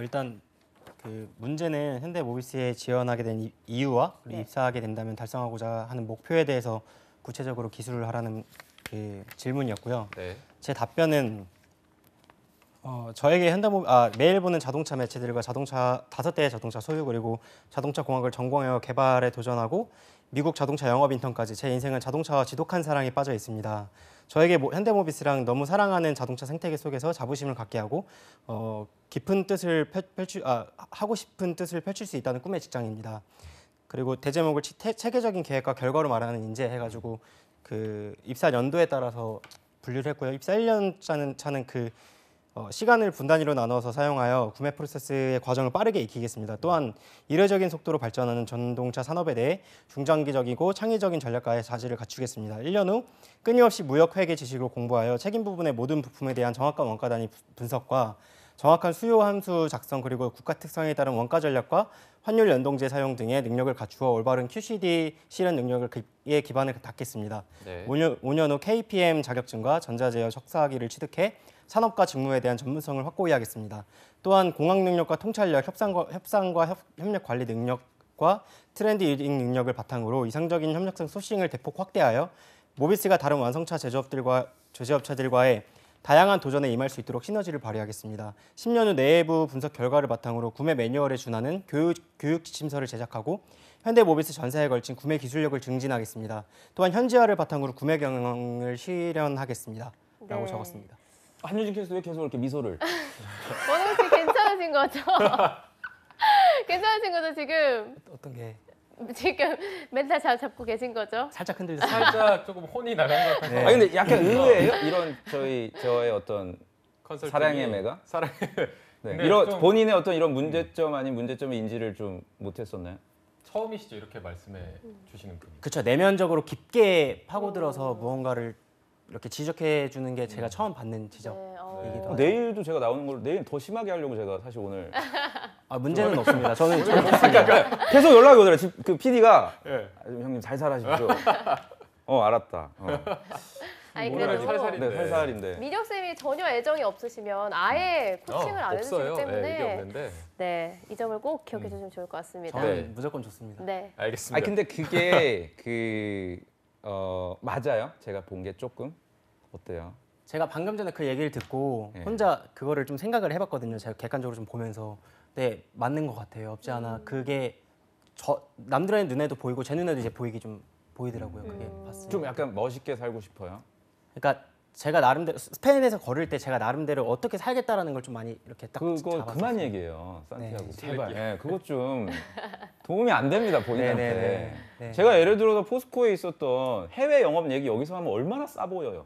Speaker 6: 일단 그 문제는 현대모비스에 지원하게 된 이유와 그리고 입사하게 된다면 달성하고자 하는 목표에 대해서 구체적으로 기술을 하라는 그 질문이었고요.
Speaker 2: 네.
Speaker 6: 제 답변은 저에게 매일 보는 자동차 매체들과 5대의 자동차 소유 그리고 자동차 공학을 전공하여 개발에 도전하고 미국 자동차 영업 인턴까지 제 인생은 자동차와 지독한 사랑에 빠져 있습니다. 저에게 현대모비스랑 너무 사랑하는 자동차 생태계 속에서 자부심을 갖게 하고 깊은 뜻을 하고 싶은 뜻을 펼칠 수 있다는 꿈의 직장입니다. 그리고 대제목을 체계적인 계획과 결과로 말하는 인재 해가지고 그 입사 연도에 따라서 분류를 했고요. 입사 1년 차는 그 시간을 분단위로 나눠서 사용하여 구매 프로세스의 과정을 빠르게 익히겠습니다. 또한 이례적인 속도로 발전하는 전동차 산업에 대해 중장기적이고 창의적인 전략가의 자질을 갖추겠습니다. 1년 후 끊임없이 무역 회계 지식을 공부하여 책임 부분의 모든 부품에 대한 정확한 원가 단위 분석과 정확한 수요 함수 작성 그리고 국가 특성에 따른 원가 전략과 환율 연동제 사용 등의 능력을 갖추어 올바른 QCD 실현 능력에 기반을 닦겠습니다.
Speaker 2: 네.
Speaker 6: 5년 후 KPM 자격증과 전자제어 석사학위를 취득해 산업과 직무에 대한 전문성을 확고히 하겠습니다. 또한 공학 능력과 통찰력, 협상과 협력 관리 능력과 트렌드 리딩 능력을 바탕으로 이상적인 협력성 소싱을 대폭 확대하여 모비스가 다른 완성차 제조업체들과의 다양한 도전에 임할 수 있도록 시너지를 발휘하겠습니다. 10년 후 내부 분석 결과를 바탕으로 구매 매뉴얼에 준하는 교육 지침서를 제작하고 현대모비스 전사에 걸친 구매 기술력을 증진하겠습니다. 또한 현지화를 바탕으로 구매 경영을 실현하겠습니다. 라고 적었습니다.
Speaker 5: 한유진 캐스터 왜 계속 이렇게 미소를?
Speaker 3: 원홍 씨 괜찮으신 거죠? 괜찮으신 거죠 지금?
Speaker 6: 어떤 게?
Speaker 3: 지금 멘탈 잘 잡고 계신 거죠?
Speaker 6: 살짝 흔들렸어요.
Speaker 2: 살짝 조금 혼이 나간 것 같아서.
Speaker 6: 네.
Speaker 5: 아 근데 약간 의외예요? 이런 저의 어떤
Speaker 2: 컨설팅이
Speaker 5: 사랑의 매가?
Speaker 2: 사랑의
Speaker 5: 네.
Speaker 2: 근데
Speaker 5: 이런
Speaker 2: 좀-
Speaker 5: 본인의 어떤 이런 문제점 아닌 문제점의 인지를 좀 못했었나요?
Speaker 2: 처음이시죠 이렇게 말씀해 주시는 분이.
Speaker 6: 그렇죠. 내면적으로 깊게 파고들어서 무언가를 이렇게 지적해 주는 게 제가 처음 받는 지적.
Speaker 3: 네,
Speaker 6: 얘기도 하죠.
Speaker 5: 내일도 제가 나오는 걸 내일 더 심하게 하려고 제가 사실 오늘
Speaker 6: 아, 문제는 없습니다. 저는
Speaker 5: 계속 연락이 오더라고요. 그 PD가
Speaker 2: 예.
Speaker 5: 형님 잘 살아십시오. 알았다.
Speaker 3: 아니
Speaker 2: 오늘은
Speaker 3: 그래도
Speaker 2: 살살인데.
Speaker 5: 네, 살살인데.
Speaker 3: 민혁 쌤이 전혀 애정이 없으시면 아예 코칭을 안 해주시기
Speaker 2: 없어요.
Speaker 3: 때문에
Speaker 2: 네, 이게 없는데.
Speaker 3: 네, 이 점을 꼭 기억해 주시면 좋을 것 같습니다.
Speaker 6: 저는
Speaker 2: 네.
Speaker 6: 무조건 좋습니다.
Speaker 3: 네.
Speaker 2: 알겠습니다.
Speaker 5: 아 근데 그게 맞아요. 제가 본 게 조금 어때요?
Speaker 6: 제가 방금 전에 그 얘기를 듣고
Speaker 5: 네.
Speaker 6: 혼자 그거를 좀 생각을 해봤거든요. 제가 객관적으로 좀 보면서, 네 맞는 것 같아요. 없지 않아. 그게 남들의 눈에도 보이고 제 눈에도 이제 보이기 좀 보이더라고요. 그게 봤을 때.
Speaker 5: 좀 약간 멋있게 살고 싶어요.
Speaker 6: 그러니까 제가 나름대로 스페인에서 걸을 때 제가 나름대로 어떻게 살겠다라는 걸 좀 많이 이렇게 딱
Speaker 5: 그거
Speaker 6: 잡았었어요.
Speaker 5: 그만 얘기해요, 산티아고.
Speaker 6: 네.
Speaker 5: 제발. 네, 그것 좀 도움이 안 됩니다 본인한테.
Speaker 6: 네네네. 네.
Speaker 5: 제가 예를 들어서 포스코에 있었던 해외 영업 얘기 여기서 하면 얼마나 싸 보여요.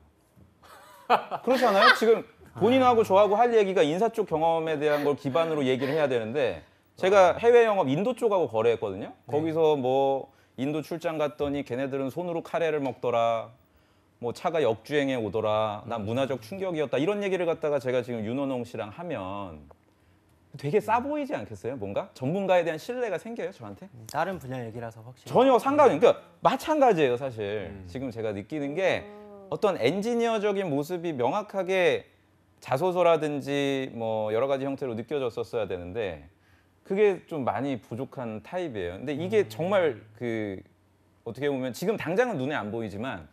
Speaker 5: 그렇지 않아요? 지금 본인하고 저하고 할 얘기가 인사 쪽 경험에 대한 걸 기반으로 얘기를 해야 되는데 제가 해외 영업 인도 쪽하고 거래했거든요. 거기서 뭐 인도 출장 갔더니 걔네들은 손으로 카레를 먹더라. 뭐 차가 역주행해 오더라. 난 문화적 충격이었다. 이런 얘기를 갖다가 제가 지금 윤원홍 씨랑 하면 되게 싸 보이지 않겠어요? 뭔가 전문가에 대한 신뢰가 생겨요 저한테?
Speaker 6: 다른 분야 얘기라서 확실히
Speaker 5: 전혀 상관이. 그러니까 마찬가지예요 사실. 지금 제가 느끼는 게 어떤 엔지니어적인 모습이 명확하게 자소서라든지 뭐 여러 가지 형태로 느껴졌었어야 되는데 그게 좀 많이 부족한 타입이에요. 근데 이게 정말 어떻게 보면 지금 당장은 눈에 안 보이지만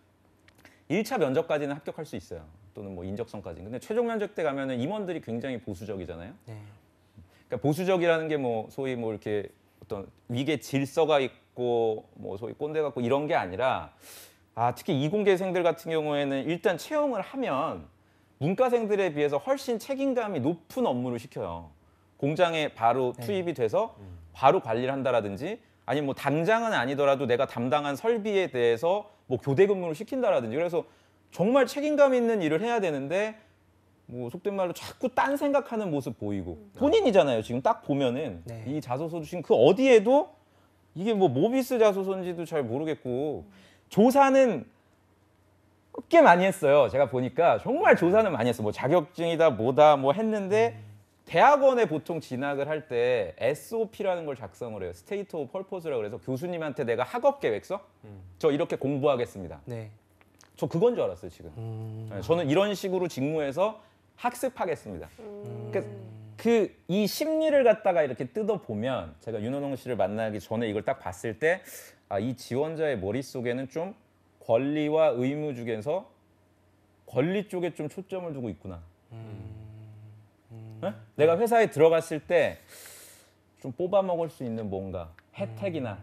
Speaker 5: 1차 면접까지는 합격할 수 있어요. 또는 뭐 인적성까지. 근데 최종 면접 때 가면은 임원들이 굉장히 보수적이잖아요.
Speaker 6: 네.
Speaker 5: 그러니까 보수적이라는 게 뭐 소위 뭐 이렇게 어떤 위계 질서가 있고 뭐 소위 꼰대 같고 이런 게 아니라 특히 이공계생들 같은 경우에는 일단 채용을 하면 문과생들에 비해서 훨씬 책임감이 높은 업무를 시켜요. 공장에 바로 투입이 돼서 바로 관리를 한다라든지 아니면 뭐 당장은 아니더라도 내가 담당한 설비에 대해서 뭐 교대 근무를 시킨다라든지 그래서 정말 책임감 있는 일을 해야 되는데 뭐 속된 말로 자꾸 딴 생각하는 모습 보이고 본인이잖아요. 지금 딱 보면은
Speaker 6: 네.
Speaker 5: 이 자소서 주신 그 어디에도 이게 뭐 모비스 자소서인지도 잘 모르겠고 조사는 꽤 많이 했어요. 제가 보니까 정말 조사는 많이 했어. 뭐 자격증이다 뭐다 뭐 했는데 대학원에 보통 진학을 할 때 SOP라는 걸 작성을 해요. 스테이트 오브 펄포스라고 그래서 교수님한테 내가 학업 계획서 저 이렇게 공부하겠습니다.
Speaker 6: 네.
Speaker 5: 저 그건 줄 알았어요 지금. 네, 저는 이런 식으로 직무에서 학습하겠습니다. 그러니까 이 심리를 갖다가 이렇게 뜯어 보면 제가 윤원홍 씨를 만나기 전에 이걸 딱 봤을 때 이 지원자의 머릿속에는 좀 권리와 의무 중에서 권리 쪽에 좀 초점을 두고 있구나. 네? 내가 회사에 들어갔을 때 좀 뽑아 먹을 수 있는 뭔가 혜택이나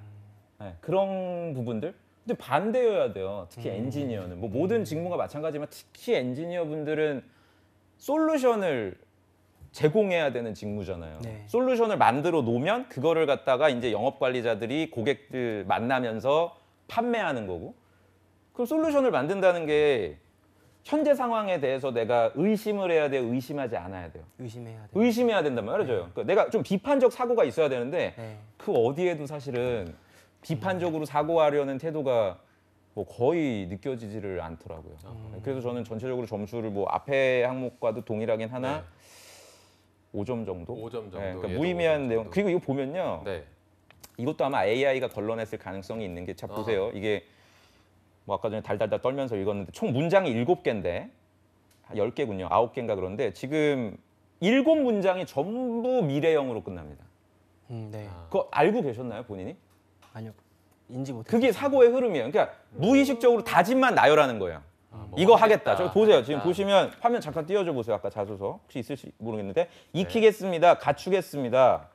Speaker 5: 네, 그런 부분들. 근데 반대여야 돼요. 특히 엔지니어는 뭐 모든 직무가 마찬가지지만 특히 엔지니어 분들은 솔루션을 제공해야 되는 직무잖아요.
Speaker 6: 네.
Speaker 5: 솔루션을 만들어 놓으면 그거를 갖다가 이제 영업 관리자들이 고객들 만나면서 판매하는 거고. 그럼 솔루션을 만든다는 게 현재 상황에 대해서 내가 의심을 해야 돼요, 의심하지 않아야 돼요.
Speaker 6: 의심해야 돼요.
Speaker 5: 의심해야 된단 말이죠. 그러니까 내가 좀 비판적 사고가 있어야 되는데
Speaker 6: 네.
Speaker 5: 그 어디에도 사실은 비판적으로 사고하려는 태도가 뭐 거의 느껴지지를 않더라고요. 그래서 저는 전체적으로 점수를 뭐 앞에 항목과도 동일하긴 하나 5점 정도.
Speaker 2: 5점 정도.
Speaker 5: 그러니까
Speaker 2: 얘도
Speaker 5: 무의미한
Speaker 2: 5점
Speaker 5: 내용.
Speaker 2: 정도.
Speaker 5: 그리고 이거 보면요.
Speaker 2: 네.
Speaker 5: 이것도 아마 AI가 걸러냈을 가능성이 있는 게 자 보세요. 이게 뭐 아까 전에 달달달 떨면서 읽었는데 총 문장이 7개인데 10개군요. 9개인가 그런데 지금 7문장이 전부 미래형으로 끝납니다.
Speaker 6: 네.
Speaker 5: 그거 알고 계셨나요, 본인이?
Speaker 6: 아니요. 인지 못했어요.
Speaker 5: 그게 사고의 흐름이에요. 그러니까 무의식적으로 다짐만 나열하는 거예요.
Speaker 2: 뭐
Speaker 5: 이거 하겠다. 저 보세요.
Speaker 2: 하겠다.
Speaker 5: 지금 보시면 화면 잠깐 띄워줘 보세요. 아까 자소서 혹시 있을지 모르겠는데 익히겠습니다. 갖추겠습니다.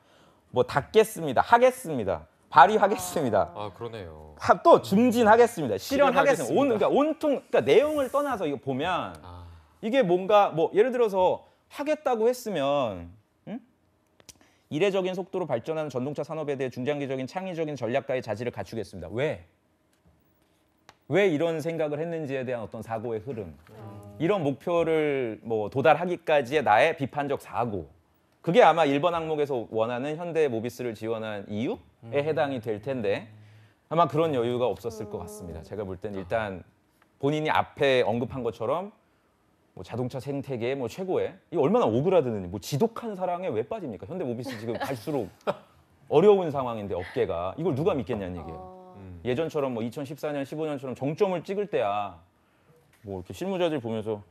Speaker 5: 뭐 닫겠습니다. 하겠습니다. 발휘하겠습니다.
Speaker 2: 그러네요.
Speaker 5: 또 증진하겠습니다. 실현하겠습니다.
Speaker 2: 실현하겠습니다.
Speaker 5: 그러니까 온통 그러니까 내용을 떠나서 이거 보면 이게 뭔가 뭐 예를 들어서 하겠다고 했으면 이례적인 속도로 발전하는 전동차 산업에 대해 중장기적인 창의적인 전략가의 자질을 갖추겠습니다. 왜? 왜 이런 생각을 했는지에 대한 어떤 사고의 흐름, 이런 목표를 뭐 도달하기까지의 나의 비판적 사고, 그게 아마 1번 항목에서 원하는 현대모비스를 지원한 이유에 해당이 될 텐데 아마 그런 여유가 없었을 것 같습니다. 제가 볼 땐 일단 본인이 앞에 언급한 것처럼 뭐 자동차 생태계의 뭐 최고의, 이게 얼마나 오그라드는지, 뭐 지독한 사랑에 왜 빠집니까? 현대모비스 지금 갈수록 어려운 상황인데 업계가 이걸 누가 믿겠냐는 얘기예요. 예전처럼 뭐 2014년, 15년처럼 정점을 찍을 때야 뭐 이렇게 실무자들 보면서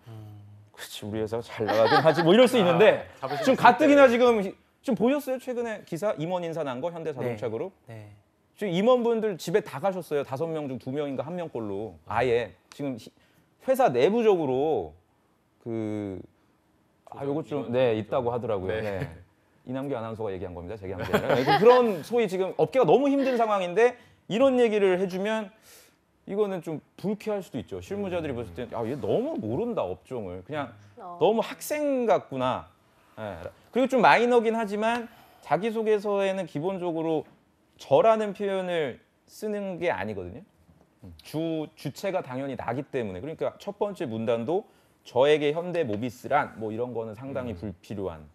Speaker 5: 그렇지 우리 회사가 잘 나가긴 하지 뭐 이럴 수 있는데 지금 가뜩이나 지금 보셨어요? 최근에 기사 임원 인사 난 거 현대자동차 그룹?
Speaker 6: 네.
Speaker 5: 지금 임원분들 집에 다 가셨어요. 5명 중 2명인가 1명꼴로 아예 지금 회사 내부적으로 요거 좀 있다고 하더라고요. 네. 이남규 아나운서가 얘기한 겁니다. 제가 한 게 아니라. 그런 소위 지금 업계가 너무 힘든 상황인데 이런 얘기를 해주면 이거는 좀 불쾌할 수도 있죠. 실무자들이 봤을 때 얘 너무 모른다 업종을. 그냥 너무 학생 같구나. 예. 그리고 좀 마이너긴 하지만 자기소개서에는 기본적으로 저라는 표현을 쓰는 게 아니거든요. 주체가 당연히 나기 때문에. 그러니까 첫 번째 문단도 저에게 현대모비스란 뭐 이런 거는 상당히 불필요한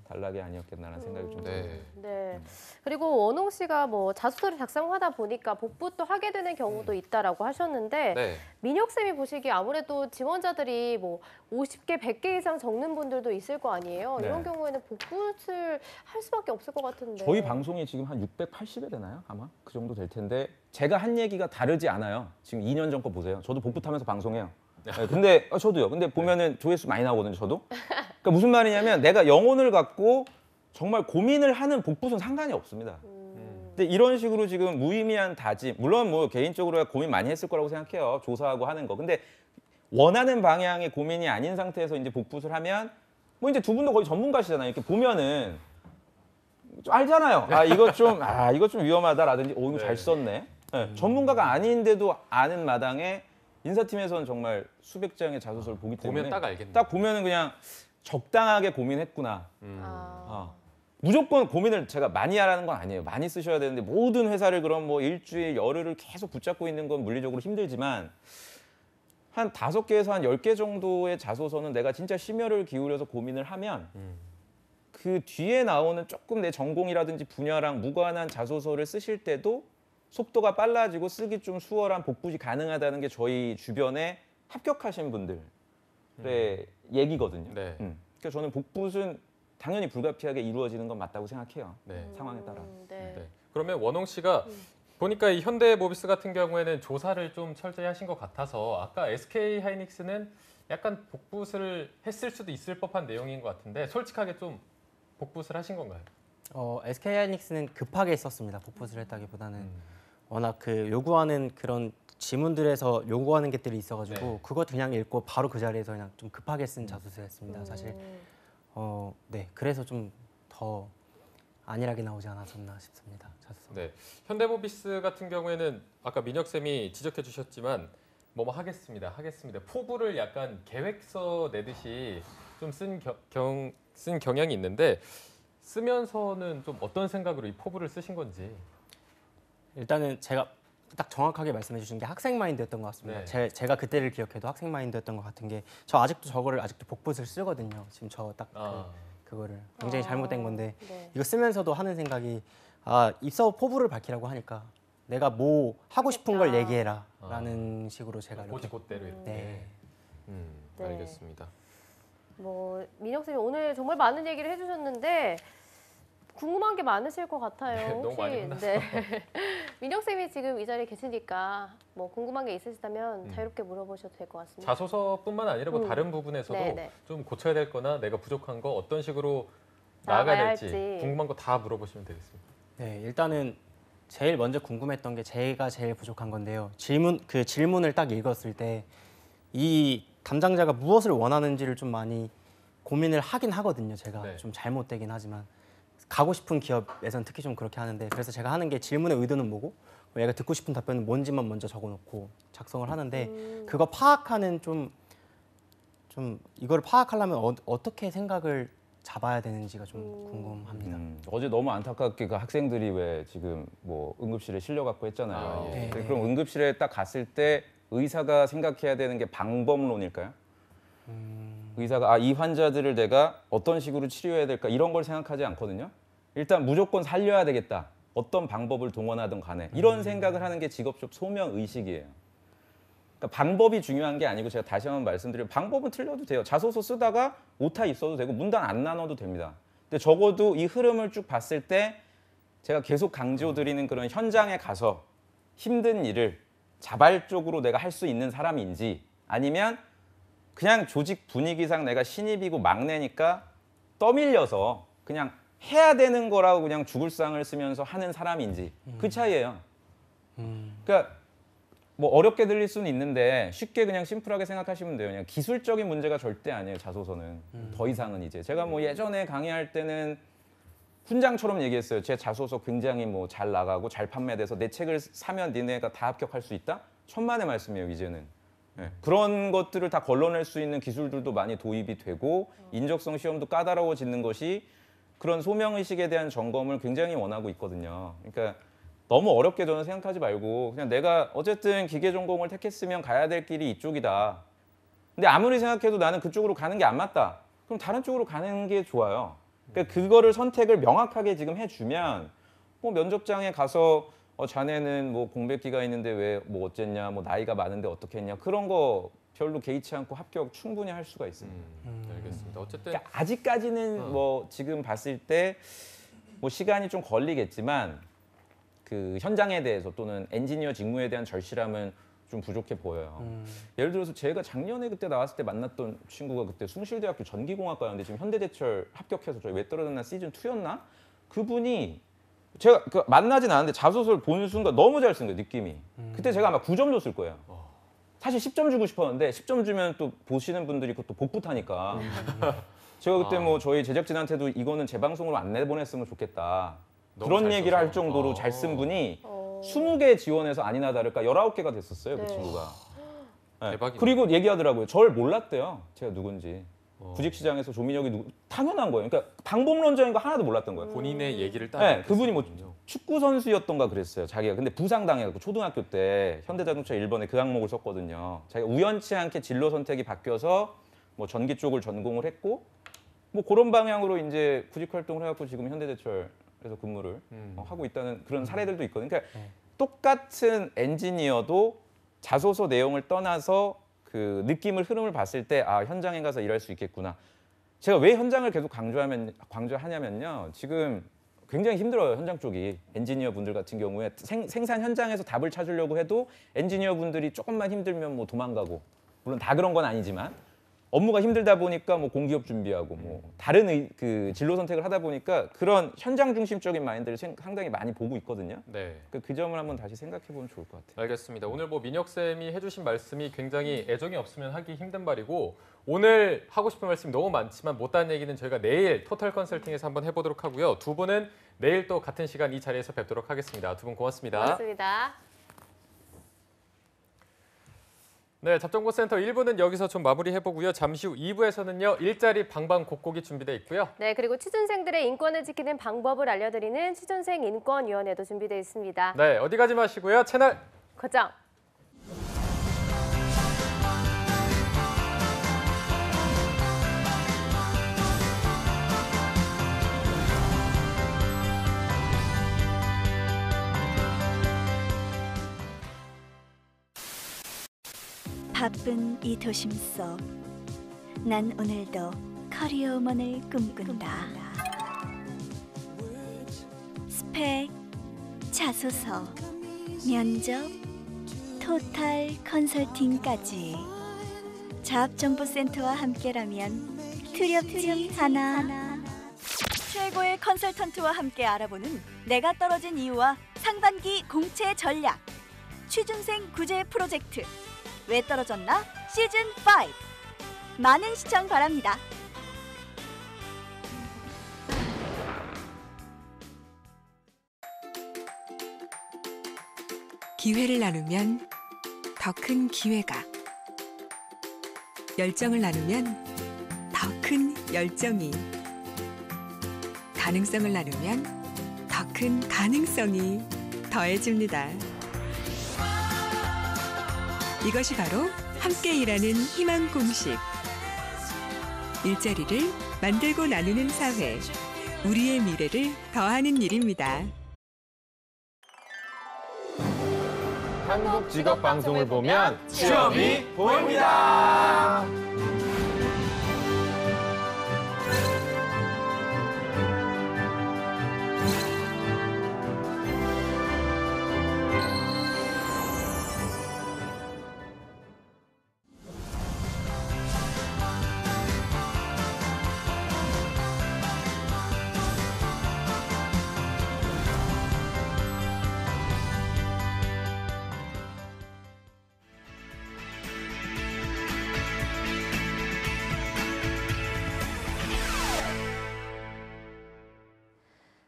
Speaker 5: 단락이 아니었겠나라는 생각이 좀 듭니다.
Speaker 3: 네. 그리고 원홍 씨가 뭐 자소서를 작성하다 보니까 복붙도 하게 되는 경우도 있다라고 하셨는데
Speaker 2: 네.
Speaker 3: 민혁 쌤이 보시기에 아무래도 지원자들이 뭐 50개, 100개 이상 적는 분들도 있을 거 아니에요.
Speaker 5: 네.
Speaker 3: 이런 경우에는 복붙을 할 수밖에 없을 것 같은데.
Speaker 5: 저희 방송이 지금 한 680회 되나요? 아마 그 정도 될 텐데 제가 한 얘기가 다르지 않아요. 지금 2년 전 거 보세요. 저도 복붙하면서 방송해요. 네, 근데 저도요. 근데 보면은 조회수 많이 나오거든요. 저도. 그러니까 무슨 말이냐면 내가 영혼을 갖고 정말 고민을 하는 복붙은 상관이 없습니다. 근데 이런 식으로 지금 무의미한 다짐, 물론 뭐 개인적으로 고민 많이 했을 거라고 생각해요. 조사하고 하는 거. 근데 원하는 방향의 고민이 아닌 상태에서 이제 복붙을 하면 뭐 이제 두 분도 거의 전문가시잖아요. 이렇게 보면은 좀 알잖아요. 이거 좀 위험하다라든지 이거 잘 썼네. 네, 전문가가 아닌데도 아는 마당에 인사팀에서는 정말 수백 장의 자소서를 보기 때문에
Speaker 2: 보면 딱 알겠네.
Speaker 5: 딱 보면은 그냥 적당하게 고민했구나. 무조건 고민을 제가 많이 하라는 건 아니에요. 많이 쓰셔야 되는데 모든 회사를 그럼 뭐 일주일, 열흘을 계속 붙잡고 있는 건 물리적으로 힘들지만 한 5개에서 한 10개 정도의 자소서는 내가 진짜 심혈을 기울여서 고민을 하면 그 뒤에 나오는 조금 내 전공이라든지 분야랑 무관한 자소서를 쓰실 때도 속도가 빨라지고 쓰기 좀 수월한 복붙이 가능하다는 게 저희 주변에 합격하신 분들의 얘기거든요.
Speaker 2: 네.
Speaker 5: 그러니까 저는 복붙은 당연히 불가피하게 이루어지는 건 맞다고 생각해요.
Speaker 2: 네.
Speaker 5: 상황에 따라.
Speaker 3: 네.
Speaker 2: 네. 그러면 원홍 씨가 보니까 이 현대모비스 같은 경우에는 조사를 좀 철저히 하신 것 같아서 아까 SK 하이닉스는 약간 복붙을 했을 수도 있을 법한 내용인 것 같은데 솔직하게 좀 복붙을 하신 건가요?
Speaker 6: SK 하이닉스는 급하게 썼습니다. 복붙을 했다기보다는 워낙 그 요구하는 그런 지문들에서 요구하는 것들이 있어가지고
Speaker 2: 네.
Speaker 6: 그것 그냥 읽고 바로 그 자리에서 그냥 좀 급하게 쓴 자소서였습니다. 사실 네 그래서 좀 더 안일하게 나오지 않았었나 싶습니다. 자소서.
Speaker 2: 네. 현대모비스 같은 경우에는 아까 민혁 쌤이 지적해 주셨지만 뭐뭐 하겠습니다. 포부를 약간 계획서 내듯이 좀 쓴 경향이 있는데 쓰면서는 좀 어떤 생각으로 이 포부를 쓰신 건지.
Speaker 6: 일단은 제가 딱 정확하게 말씀해 주신 게 학생 마인드였던 것 같습니다.
Speaker 2: 네.
Speaker 6: 제가 그때를 기억해도 학생 마인드였던 것 같은 게 저 아직도 저거를 복붙을 쓰거든요. 지금 저 딱 그거를 굉장히 잘못된 건데
Speaker 3: 네.
Speaker 6: 이거 쓰면서도 하는 생각이 입사 포부를 밝히라고 하니까 내가 뭐 하고 싶은 걸 얘기해라 라는 식으로 제가 이렇게
Speaker 2: 고지고대로 이렇게.
Speaker 6: 네.
Speaker 3: 네.
Speaker 2: 알겠습니다.
Speaker 3: 뭐 민혁 쌤이 오늘 정말 많은 얘기를 해주셨는데 궁금한 게 많으실 것 같아요.
Speaker 2: 네, 너무 많이 혼났어.
Speaker 3: 민혁 쌤이 지금 이 자리에 계시니까 뭐 궁금한 게 있으시다면 자유롭게 물어보셔도 될 것 같습니다.
Speaker 2: 자소서뿐만 아니라 뭐 다른 부분에서도
Speaker 3: 네네.
Speaker 2: 좀 고쳐야 될 거나 내가 부족한 거 어떤 식으로 나아가야
Speaker 3: 나아가야
Speaker 2: 될지
Speaker 3: 할지.
Speaker 2: 궁금한 거 다 물어보시면 되겠습니다.
Speaker 6: 네, 일단은 제일 먼저 궁금했던 게 제가 제일 부족한 건데요. 질문을 딱 읽었을 때 이 담당자가 무엇을 원하는지를 좀 많이 고민을 하긴 하거든요. 제가
Speaker 2: 네.
Speaker 6: 좀 잘못되긴 하지만 가고 싶은 기업에선 특히 좀 그렇게 하는데 그래서 제가 하는 게 질문의 의도는 뭐고 얘가 듣고 싶은 답변은 뭔지만 먼저 적어놓고 작성을 하는데 그거 파악하는 좀 이걸 파악하려면 어떻게 생각을 잡아야 되는지가 좀 궁금합니다.
Speaker 5: 어제 너무 안타깝게 그 학생들이 왜 지금 뭐 응급실에 실려갖고 했잖아요.
Speaker 2: 아,
Speaker 6: 예.
Speaker 5: 근데 그럼 응급실에 딱 갔을 때 의사가 생각해야 되는 게 방법론일까요? 의사가 이 환자들을 내가 어떤 식으로 치료해야 될까 이런 걸 생각하지 않거든요. 일단 무조건 살려야 되겠다. 어떤 방법을 동원하든 간에 이런 생각을 하는 게 직업적 소명 의식이에요. 그러니까 방법이 중요한 게 아니고 제가 다시 한번 말씀드리면 방법은 틀려도 돼요. 자소서 쓰다가 오타 있어도 되고 문단 안 나눠도 됩니다. 근데 적어도 이 흐름을 쭉 봤을 때 제가 계속 강조드리는 그런 현장에 가서 힘든 일을 자발적으로 내가 할 수 있는 사람인지 아니면 그냥 조직 분위기상 내가 신입이고 막내니까 떠밀려서 그냥 해야 되는 거라고 그냥 죽을 상을 쓰면서 하는 사람인지 그 차이예요. 그러니까 뭐 어렵게 들릴 수는 있는데 쉽게 그냥 심플하게 생각하시면 돼요. 그냥 기술적인 문제가 절대 아니에요. 자소서는 더 이상은 이제 제가 뭐 예전에 강의할 때는 훈장처럼 얘기했어요. 제 자소서 굉장히 뭐 잘 나가고 잘 판매돼서 내 책을 사면 니네가 다 합격할 수 있다? 천만의 말씀이에요. 이제는. 네. 그런 것들을 다 걸러낼 수 있는 기술들도 많이 도입이 되고 인적성 시험도 까다로워지는 것이 그런 소명의식에 대한 점검을 굉장히 원하고 있거든요. 그러니까 너무 어렵게 저는 생각하지 말고 그냥 내가 어쨌든 기계 전공을 택했으면 가야 될 길이 이쪽이다. 근데 아무리 생각해도 나는 그쪽으로 가는 게 안 맞다. 그럼 다른 쪽으로 가는 게 좋아요. 그러니까 그거를 선택을 명확하게 지금 해주면 뭐 면접장에 가서 자네는 뭐 공백기가 있는데 왜 뭐 어쨌냐, 뭐 나이가 많은데 어떻게 했냐 그런 거 별로 개의치 않고 합격 충분히 할 수가 있습니다.
Speaker 2: 알겠습니다. 어쨌든
Speaker 5: 그러니까 아직까지는 뭐 지금 봤을 때 뭐 시간이 좀 걸리겠지만 그 현장에 대해서 또는 엔지니어 직무에 대한 절실함은 좀 부족해 보여요. 예를 들어서 제가 작년에 그때 나왔을 때 만났던 친구가 그때 숭실대학교 전기공학과였는데 지금 현대제철 합격해서 저희 왜 떨어졌나 시즌 2였나? 그분이 제가 만나진 않았는데 자소서를 보는 순간 너무 잘 쓴 거예요, 느낌이. 그때 제가 아마 9점 줬을 거예요. 사실 10점 주고 싶었는데 10점 주면 또 보시는 분들이 그것도 복붙하니까. 제가 그때 뭐 저희 제작진한테도 이거는 재방송으로 안 내보냈으면 좋겠다. 그런 얘기를 할 정도로 잘 쓴 분이 20개 지원해서 아니나 다를까 19개가 됐었어요, 그 친구가. 네.
Speaker 2: 대박이네.
Speaker 5: 그리고 얘기하더라고요. 저를 몰랐대요. 제가 누군지. 구직시장에서 조민혁이 누구 당연한 거예요. 그러니까 방법론적인 거 하나도 몰랐던 거예요.
Speaker 2: 본인의 얘기를 딱.
Speaker 5: 네, 그분이 뭐 축구 선수였던가 그랬어요. 자기가 근데 부상당해갖고 초등학교 때 현대자동차 1번에 그 항목을 썼거든요. 자기가 우연치 않게 진로 선택이 바뀌어서 뭐 전기 쪽을 전공을 했고 뭐 그런 방향으로 이제 구직 활동을 해갖고 지금 현대제철에서 근무를 하고 있다는 그런 사례들도 있거든요. 그러니까 똑같은 엔지니어도 자소서 내용을 떠나서 그 느낌을 흐름을 봤을 때 현장에 가서 일할 수 있겠구나. 제가 왜 현장을 계속 강조하냐면요. 지금 굉장히 힘들어요. 현장 쪽이. 엔지니어 분들 같은 경우에 생산 현장에서 답을 찾으려고 해도 엔지니어 분들이 조금만 힘들면 뭐 도망가고 물론 다 그런 건 아니지만 업무가 힘들다 보니까 뭐 공기업 준비하고 뭐 다른 그 진로 선택을 하다 보니까 그런 현장 중심적인 마인드를 상당히 많이 보고 있거든요.
Speaker 2: 네.
Speaker 5: 그 점을 한번 다시 생각해 보면 좋을 것 같아요.
Speaker 2: 알겠습니다. 오늘 뭐 민혁 쌤이 해주신 말씀이 굉장히 애정이 없으면 하기 힘든 말이고 오늘 하고 싶은 말씀이 너무 많지만 못다한 얘기는 저희가 내일 토탈 컨설팅에서 한번 해보도록 하고요. 두 분은 내일 또 같은 시간 이 자리에서 뵙도록 하겠습니다. 두 분 고맙습니다.
Speaker 3: 고맙습니다.
Speaker 2: 네, 잡정보센터 1부는 여기서 좀 마무리해보고요. 잠시 후 2부에서는요. 일자리 방방곡곡이 준비되어 있고요.
Speaker 3: 네, 그리고 취준생들의 인권을 지키는 방법을 알려드리는 취준생 인권위원회도 준비되어 있습니다.
Speaker 2: 네, 어디 가지 마시고요. 채널
Speaker 3: 고정!
Speaker 8: 바쁜 이 도심 속 난 오늘도 커리어우먼을 꿈꾼다. 스펙, 자소서, 면접, 토탈 컨설팅까지 잡정보센터와 함께라면 두렵지 않아. 최고의 컨설턴트와 함께 알아보는 내가 떨어진 이유와 상반기 공채 전략. 취준생 구제 프로젝트 왜 떨어졌나? 시즌 5. 많은 시청 바랍니다.
Speaker 9: 기회를 나누면 더 큰 기회가, 열정을 나누면 더 큰 열정이, 가능성을 나누면 더 큰 가능성이 더해집니다. 이것이 바로 함께 일하는 희망 공식. 일자리를 만들고 나누는 사회. 우리의 미래를 더하는 일입니다.
Speaker 2: 한국 직업 방송을 보면 취업이 보입니다.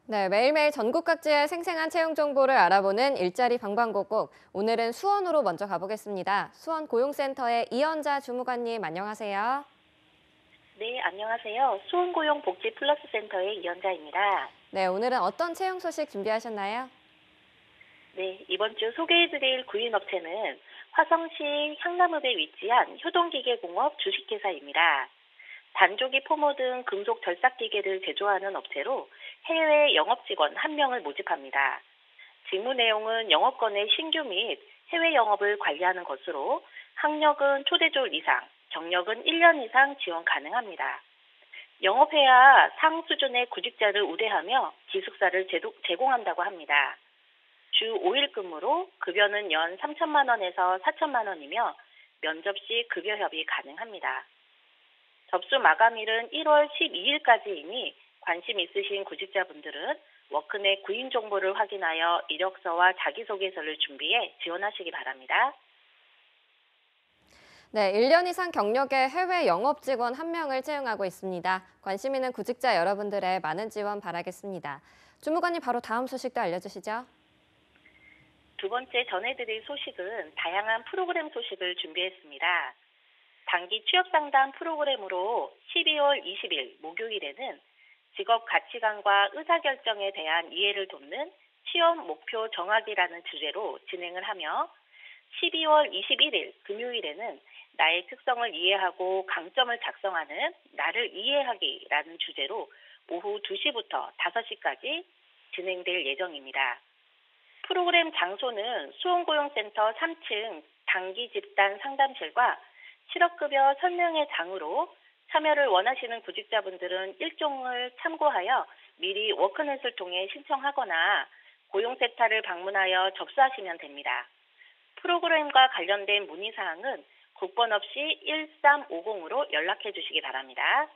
Speaker 7: 네, 매일매일 전국 각지의 생생한 채용 정보를 알아보는 일자리 방방곡곡. 오늘은 수원으로 먼저 가보겠습니다. 수원 고용센터의 이연자 주무관님 안녕하세요.
Speaker 10: 네, 안녕하세요. 수원고용복지플러스센터의 이연자입니다.
Speaker 7: 네, 오늘은 어떤 채용 소식 준비하셨나요?
Speaker 10: 네, 이번 주 소개해드릴 구인업체는 화성시 향남읍에 위치한 효동기계공업 주식회사입니다. 단조기 포모 등 금속 절삭기계를 제조하는 업체로 해외 영업직원 1명을 모집합니다. 직무 내용은 영업권의 신규 및 해외 영업을 관리하는 것으로 학력은 초대졸 이상, 경력은 1년 이상 지원 가능합니다. 영업해야 상 수준의 구직자를 우대하며 기숙사를 제공한다고 합니다. 주 5일 근무로 급여는 연 3천만 원에서 4천만 원이며 면접 시 급여 협의 가능합니다. 접수 마감일은 1월 12일까지이니 관심 있으신 구직자분들은 워크넷 구인 정보를 확인하여 이력서와 자기소개서를 준비해 지원하시기 바랍니다.
Speaker 7: 네, 1년 이상 경력의 해외 영업 직원 1명을 채용하고 있습니다. 관심 있는 구직자 여러분들의 많은 지원 바라겠습니다. 주무관님 바로 다음 소식도 알려주시죠.
Speaker 10: 두 번째 전해드릴 소식은 다양한 프로그램 소식을 준비했습니다. 단기 취업상담 프로그램으로 12월 20일 목요일에는 직업 가치관과 의사결정에 대한 이해를 돕는 취업 목표 정하기라는 주제로 진행을 하며 12월 21일 금요일에는 나의 특성을 이해하고 강점을 작성하는 나를 이해하기라는 주제로 오후 2시부터 5시까지 진행될 예정입니다. 프로그램 장소는 수원고용센터 3층 단기 집단 상담실과 실업급여 설명회 장으로 참여를 원하시는 구직자분들은 일정을 참고하여 미리 워크넷을 통해 신청하거나 고용센터를 방문하여 접수하시면 됩니다. 프로그램과 관련된 문의사항은 국번 없이 1350으로 연락해 주시기 바랍니다.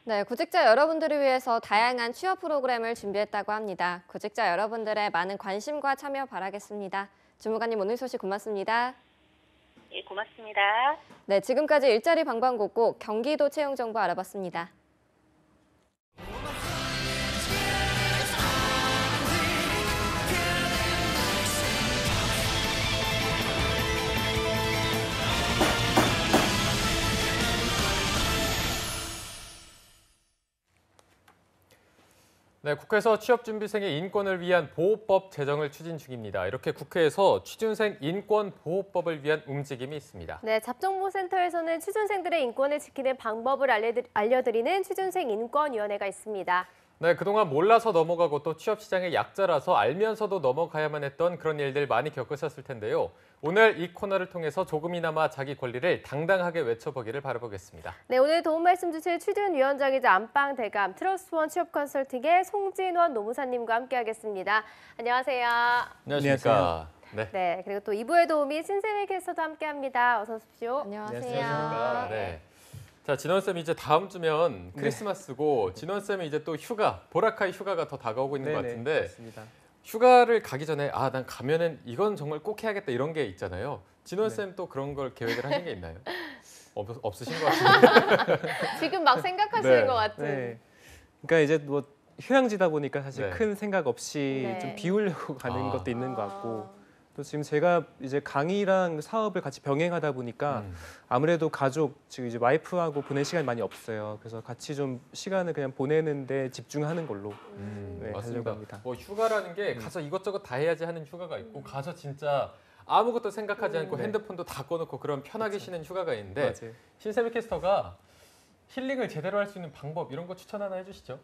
Speaker 7: 네, 구직자 여러분들을 위해서 다양한 취업 프로그램을 준비했다고 합니다. 구직자 여러분들의 많은 관심과 참여 바라겠습니다. 주무관님 오늘 소식 고맙습니다.
Speaker 10: 예, 고맙습니다.
Speaker 7: 네, 지금까지 일자리 방방곡곡 경기도 채용 정보 알아봤습니다.
Speaker 2: 네, 국회에서 취업준비생의 인권을 위한 보호법 제정을 추진 중입니다. 이렇게 국회에서 취준생 인권 보호법을 위한 움직임이 있습니다.
Speaker 3: 네, 잡정보센터에서는 취준생들의 인권을 지키는 방법을 알려드리는 취준생 인권위원회가 있습니다.
Speaker 2: 네, 그동안 몰라서 넘어가고 또 취업시장의 약자라서 알면서도 넘어가야만 했던 그런 일들 많이 겪으셨을 텐데요. 오늘 이 코너를 통해서 조금이나마 자기 권리를 당당하게 외쳐보기를 바라보겠습니다.
Speaker 3: 네, 오늘 도움 말씀 주실 취준위원장이자 안방 대감 트러스트원 취업 컨설팅의 송진원 노무사님과 함께하겠습니다. 안녕하세요.
Speaker 2: 안녕하십니까.
Speaker 3: 네, 그리고 또 2부의 도우미 신세미 캐스터도 함께합니다. 어서 오십시오.
Speaker 7: 안녕하세요.
Speaker 2: 네. 자, 진원쌤 이제 다음 주면 크리스마스고 진원쌤은 이제 또 휴가, 보라카이 휴가가 더 다가오고 있는 것 같은데
Speaker 6: 맞습니다.
Speaker 2: 휴가를 가기 전에 난 가면은 이건 정말 꼭 해야겠다 이런 게 있잖아요. 진원쌤 또 그런 걸 계획을 하신 게 있나요? 없으신 것 같은데.
Speaker 3: 지금 막 생각하시는 것 같은.
Speaker 11: 네. 그러니까 이제 뭐 휴양지다 보니까 사실
Speaker 2: 네.
Speaker 11: 큰 생각 없이
Speaker 3: 네.
Speaker 11: 좀 비우려고 가는 것도 있는 것 같고 또 지금 제가 이제 강의랑 사업을 같이 병행하다 보니까 아무래도 가족, 지금 이제 와이프하고 보낼 시간이 많이 없어요. 그래서 같이 좀 시간을 그냥 보내는데 집중하는 걸로 네, 하려고
Speaker 2: 맞습니다.
Speaker 11: 합니다.
Speaker 2: 뭐 휴가라는 게 가서 이것저것 다 해야지 하는 휴가가 있고 가서 진짜 아무것도 생각하지 않고
Speaker 11: 네.
Speaker 2: 핸드폰도 다 꺼놓고 그런 편하게 쉬는 휴가가 있는데
Speaker 11: 맞아요.
Speaker 2: 신세미 캐스터가 힐링을 제대로 할 수 있는 방법 이런 거 추천 하나 해주시죠.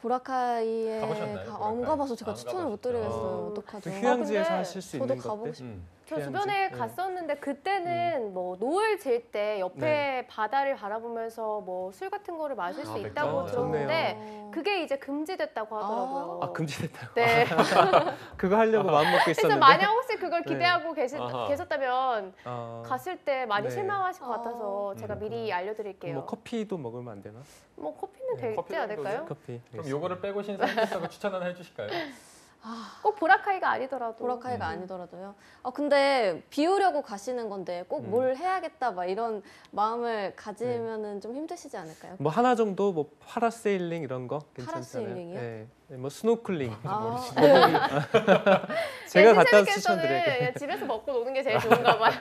Speaker 7: 보라카이에
Speaker 2: 가보셨나요?
Speaker 7: 안
Speaker 2: 보라카이?
Speaker 7: 가봐서 제가
Speaker 2: 안
Speaker 7: 추천을 못
Speaker 2: 가보셨죠.
Speaker 7: 드리겠어요. 어떡하죠?
Speaker 11: 휴양지에서
Speaker 3: 근데
Speaker 11: 하실 수
Speaker 7: 저도
Speaker 11: 있는
Speaker 7: 가보고
Speaker 11: 것들.
Speaker 7: 싶어요.
Speaker 3: 저
Speaker 11: 휴양지?
Speaker 3: 주변에
Speaker 11: 네.
Speaker 3: 갔었는데 그때는 뭐 노을 질 때 옆에
Speaker 11: 네.
Speaker 3: 바다를 바라보면서 뭐 술 같은 거를 마실 수
Speaker 2: 맥주.
Speaker 3: 있다고 들었는데
Speaker 7: 좋네요.
Speaker 3: 그게 이제 금지됐다고 하더라고요.
Speaker 11: 아 금지됐다고.
Speaker 3: 네.
Speaker 11: 그거 하려고 마음 먹고
Speaker 3: 그래서
Speaker 11: 있었는데.
Speaker 3: 만약 혹시 그걸
Speaker 11: 네.
Speaker 3: 기대하고
Speaker 2: 아하.
Speaker 3: 계셨다면
Speaker 11: 갔을
Speaker 3: 갔을 때 많이
Speaker 11: 네.
Speaker 3: 실망하실 것 같아서 제가 미리 알려드릴게요.
Speaker 11: 뭐 커피도 먹으면 안 되나?
Speaker 3: 뭐 커피는 되지
Speaker 2: 커피
Speaker 3: 않을까요?
Speaker 11: 커피.
Speaker 2: 그럼 요거를 빼고 신세미 캐스터가 추천 하나 해주실까요?
Speaker 3: 꼭 보라카이가 아니더라도.
Speaker 7: 보라카이가 아니더라도요. 근데 비우려고 가시는 건데 꼭 뭘 해야겠다 막 이런 마음을 가지면은 좀 힘드시지 않을까요?
Speaker 11: 뭐 하나 정도 뭐 파라세일링 이런 거 괜찮잖아요.
Speaker 7: 파라세일링이요?
Speaker 11: 네. 뭐 스노클링.
Speaker 3: 네,
Speaker 11: 제가 갔다 와서
Speaker 3: 신세미
Speaker 11: 추천드릴게요.
Speaker 3: 캐스터는 집에서 먹고 노는 게 제일 좋은가 봐요.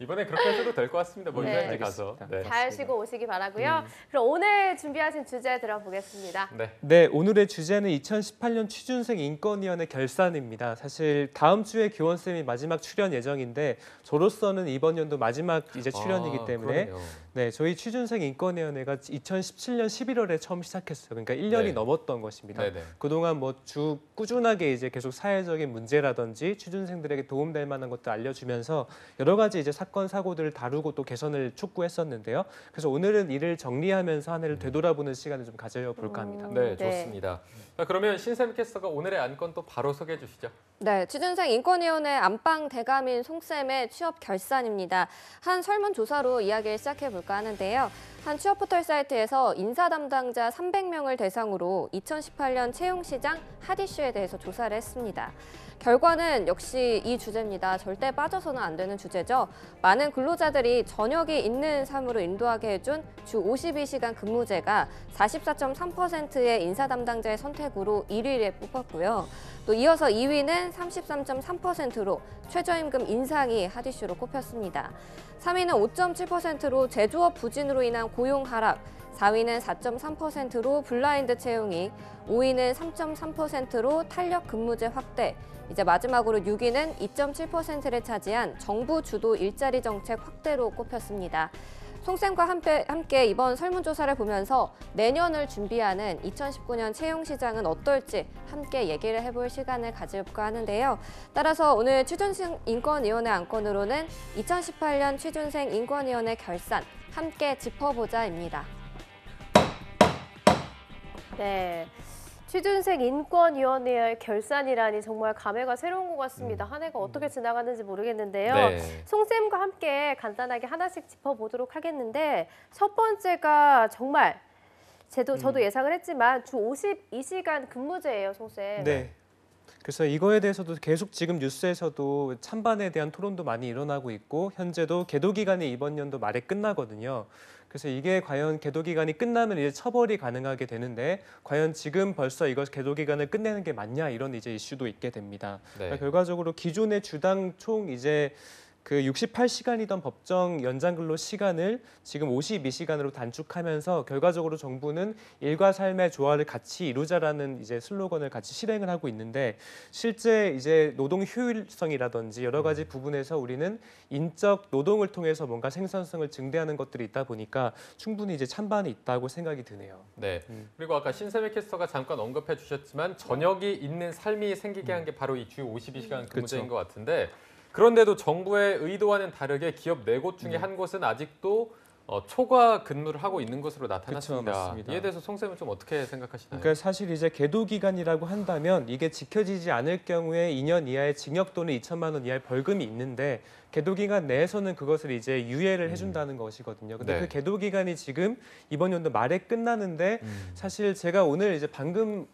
Speaker 2: 이번에 그렇게 해줘도 될 것 같습니다. 뭐
Speaker 3: 네.
Speaker 2: 휴양지 가서. 네.
Speaker 3: 잘 쉬고 오시기 바라고요. 그럼 오늘 준비하신 주제 들어보겠습니다.
Speaker 2: 네.
Speaker 11: 네, 오늘의 주제는 2018년 취준생 인권위원회 결산입니다. 사실 다음 주에 교원쌤이 마지막 출연 예정인데 저로서는 이번 연도 마지막 이제 출연이기 때문에
Speaker 2: 그러네요.
Speaker 11: 네, 저희 취준생 인권위원회가 2017년 11월에 처음 시작했어요. 그러니까 1년이
Speaker 2: 네.
Speaker 11: 넘었던 것입니다.
Speaker 2: 네네.
Speaker 11: 그동안 뭐 꾸준하게 이제 계속 사회적인 문제라든지 취준생들에게 도움될 만한 것들 알려주면서 여러 가지 이제 사건 사고들을 다루고 또 개선을 촉구했었는데요. 그래서 오늘은 이를 정리하면서 한 해를 되돌아보는 시간을 좀 가져볼까 합니다.
Speaker 2: 네, 좋습니다. 자, 그러면 신세미 캐스터가 오늘의 안건 또 바로 소개해 주시죠.
Speaker 7: 네, 취준생 인권위원회 안방 대감인 송쌤의 취업 결산입니다. 한 설문조사로 이야기를 시작해볼까 하는데요. 한 취업포털 사이트에서 인사 담당자 300명을 대상으로 2018년 채용시장 핫 이슈에 대해서 조사를 했습니다. 결과는 역시 이 주제입니다. 절대 빠져서는 안 되는 주제죠. 많은 근로자들이 저녁이 있는 삶으로 인도하게 해준 주 52시간 근무제가 44.3%의 인사 담당자의 선택으로 1위에 뽑혔고요. 또 이어서 2위는 33.3%로 최저임금 인상이 핫 이슈로 꼽혔습니다. 3위는 5.7%로 제조업 부진으로 인한 고용 하락, 4위는 4.3%로 블라인드 채용이, 5위는 3.3%로 탄력 근무제 확대, 이제 마지막으로 6위는 2.7%를 차지한 정부 주도 일자리 정책 확대로 꼽혔습니다. 송쌤과 함께 이번 설문조사를 보면서 내년을 준비하는 2019년 채용시장은 어떨지 함께 얘기를 해볼 시간을 가질까 하는데요. 따라서 오늘 취준생 인권위원회 안건으로는 2018년 취준생 인권위원회 결산 함께 짚어보자입니다.
Speaker 3: 네. 취준생 인권위원회의 결산이라니 정말 감회가 새로운 것 같습니다. 한 해가 어떻게 지나갔는지 모르겠는데요.
Speaker 2: 네.
Speaker 3: 송쌤과 함께 간단하게 하나씩 짚어보도록 하겠는데 첫 번째가 정말 저도 예상을 했지만 주 52시간 근무제예요, 송쌤.
Speaker 11: 네. 그래서 이거에 대해서도 계속 지금 뉴스에서도 찬반에 대한 토론도 많이 일어나고 있고 현재도 계도 기간이 이번 연도 말에 끝나거든요. 그래서 이게 과연 계도 기간이 끝나면 이제 처벌이 가능하게 되는데 과연 지금 벌써 이거 계도 기간을 끝내는 게 맞냐 이런 이제 이슈도 있게 됩니다.
Speaker 2: 네.
Speaker 11: 그러니까 결과적으로 기존의 주당 총 이제 그 68시간이던 법정 연장 근로 시간을 지금 52시간으로 단축하면서 결과적으로 정부는 일과 삶의 조화를 같이 이루자라는 이제 슬로건을 같이 실행을 하고 있는데 실제 이제 노동 효율성이라든지 여러 가지 부분에서 우리는 인적 노동을 통해서 뭔가 생산성을 증대하는 것들이 있다 보니까 충분히 이제 찬반이 있다고 생각이 드네요.
Speaker 2: 네. 그리고 아까 신세미 캐스터가 잠깐 언급해 주셨지만 저녁이 있는 삶이 생기게 한 게 바로 이 주 52시간 근무제인
Speaker 11: 그쵸.
Speaker 2: 것 같은데 그런데도 정부의 의도와는 다르게 기업 4곳 중에 한 곳은 아직도 초과 근무를 하고 있는 것으로 나타났습니다.
Speaker 11: 그쵸, 맞습니다.
Speaker 2: 이에 대해서 송쌤은 좀 어떻게 생각하시나요?
Speaker 11: 그러니까 사실 이제 계도 기간이라고 한다면 이게 지켜지지 않을 경우에 2년 이하의 징역 또는 2천만 원 이하의 벌금이 있는데 계도 기간 내에서는 그것을 이제 유예를 해준다는 것이거든요. 근데
Speaker 2: 네.
Speaker 11: 그 계도 기간이 지금 이번 연도 말에 끝나는데 사실 제가 오늘 이제 방금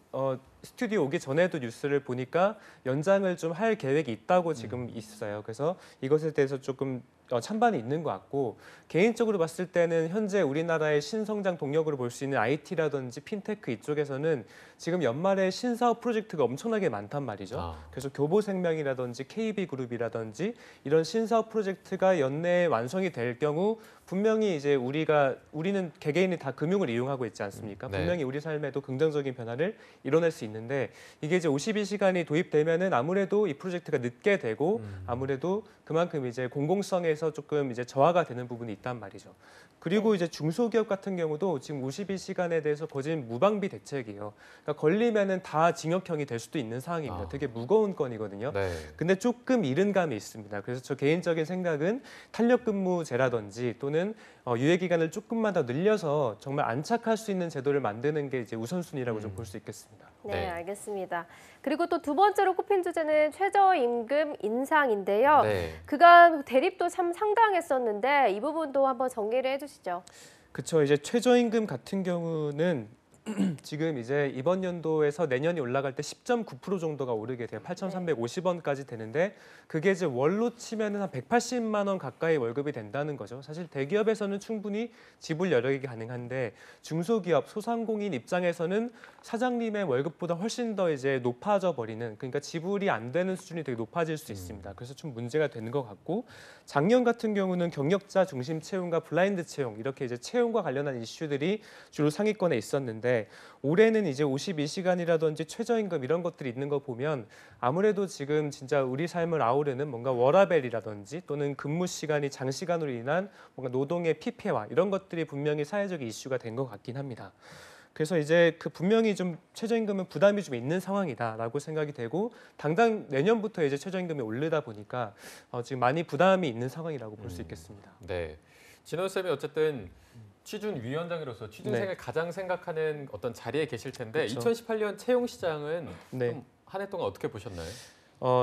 Speaker 11: 스튜디오 오기 전에도 뉴스를 보니까 연장을 좀 할 계획이 있다고 지금 있어요. 그래서 이것에 대해서 조금 찬반이 있는 것 같고 개인적으로 봤을 때는 현재 우리나라의 신성장 동력으로 볼 수 있는 IT라든지 핀테크 이쪽에서는 지금 연말에 신사업 프로젝트가 엄청나게 많단 말이죠. 그래서 교보생명이라든지 KB그룹이라든지 이런 신사업 프로젝트가 연내에 완성이 될 경우 분명히 이제 우리는 개개인이 다 금융을 이용하고 있지 않습니까?
Speaker 2: 네.
Speaker 11: 분명히 우리 삶에도 긍정적인 변화를 이뤄낼 수 있는데 이게 이제 52시간이 도입되면은 아무래도 이 프로젝트가 늦게 되고 아무래도 그만큼 이제 공공성에서 조금 이제 저하가 되는 부분이 있단 말이죠. 그리고 이제 중소기업 같은 경우도 지금 52시간에 대해서 거진 무방비 대책이에요. 그러니까 걸리면은 다 징역형이 될 수도 있는 상황입니다. 되게 무거운 건이거든요.
Speaker 2: 네.
Speaker 11: 근데 조금 이른 감이 있습니다. 그래서 저 개인적인 생각은 탄력근무제라든지 또는 유예 기간을 조금만 더 늘려서 정말 안착할 수 있는 제도를 만드는 게 이제 우선순위라고 좀 볼 수 있겠습니다.
Speaker 3: 네, 알겠습니다. 그리고 또 두 번째로 꼽힌 주제는 최저임금 인상인데요.
Speaker 2: 네.
Speaker 3: 그간 대립도 참 상당했었는데 이 부분도 한번 정리를 해주시죠.
Speaker 11: 그렇죠. 이제 최저임금 같은 경우는 지금 이제 이번 연도에서 내년이 올라갈 때 10.9% 정도가 오르게 돼요. 8,350원까지 되는데 그게 이제 월로 치면은 한 180만 원 가까이 월급이 된다는 거죠. 사실 대기업에서는 충분히 지불 여력이 가능한데 중소기업, 소상공인 입장에서는 사장님의 월급보다 훨씬 더 이제 높아져 버리는 그러니까 지불이 안 되는 수준이 되게 높아질 수 있습니다. 그래서 좀 문제가 되는 것 같고 작년 같은 경우는 경력자 중심 채용과 블라인드 채용 이렇게 이제 채용과 관련한 이슈들이 주로 상위권에 있었는데 올해는 이제 52시간이라든지 최저임금 이런 것들이 있는 거 보면 아무래도 지금 진짜 우리 삶을 아우르는 뭔가 워라밸이라든지 또는 근무 시간이 장시간으로 인한 뭔가 노동의 피폐화 이런 것들이 분명히 사회적 이슈가 된 것 같긴 합니다. 그래서 이제 그 분명히 좀 최저임금은 부담이 좀 있는 상황이다라고 생각이 되고 당장 내년부터 이제 최저임금이 오르다 보니까 지금 많이 부담이 있는 상황이라고 볼 수 있겠습니다.
Speaker 2: 네, 진원 쌤이 어쨌든 취준위원장으로서 취준생을 가장 생각하는 어떤 자리에 계실 텐데
Speaker 11: 그쵸.
Speaker 2: 2018년 채용 시장은
Speaker 11: 네.
Speaker 2: 한 해 동안 어떻게 보셨나요?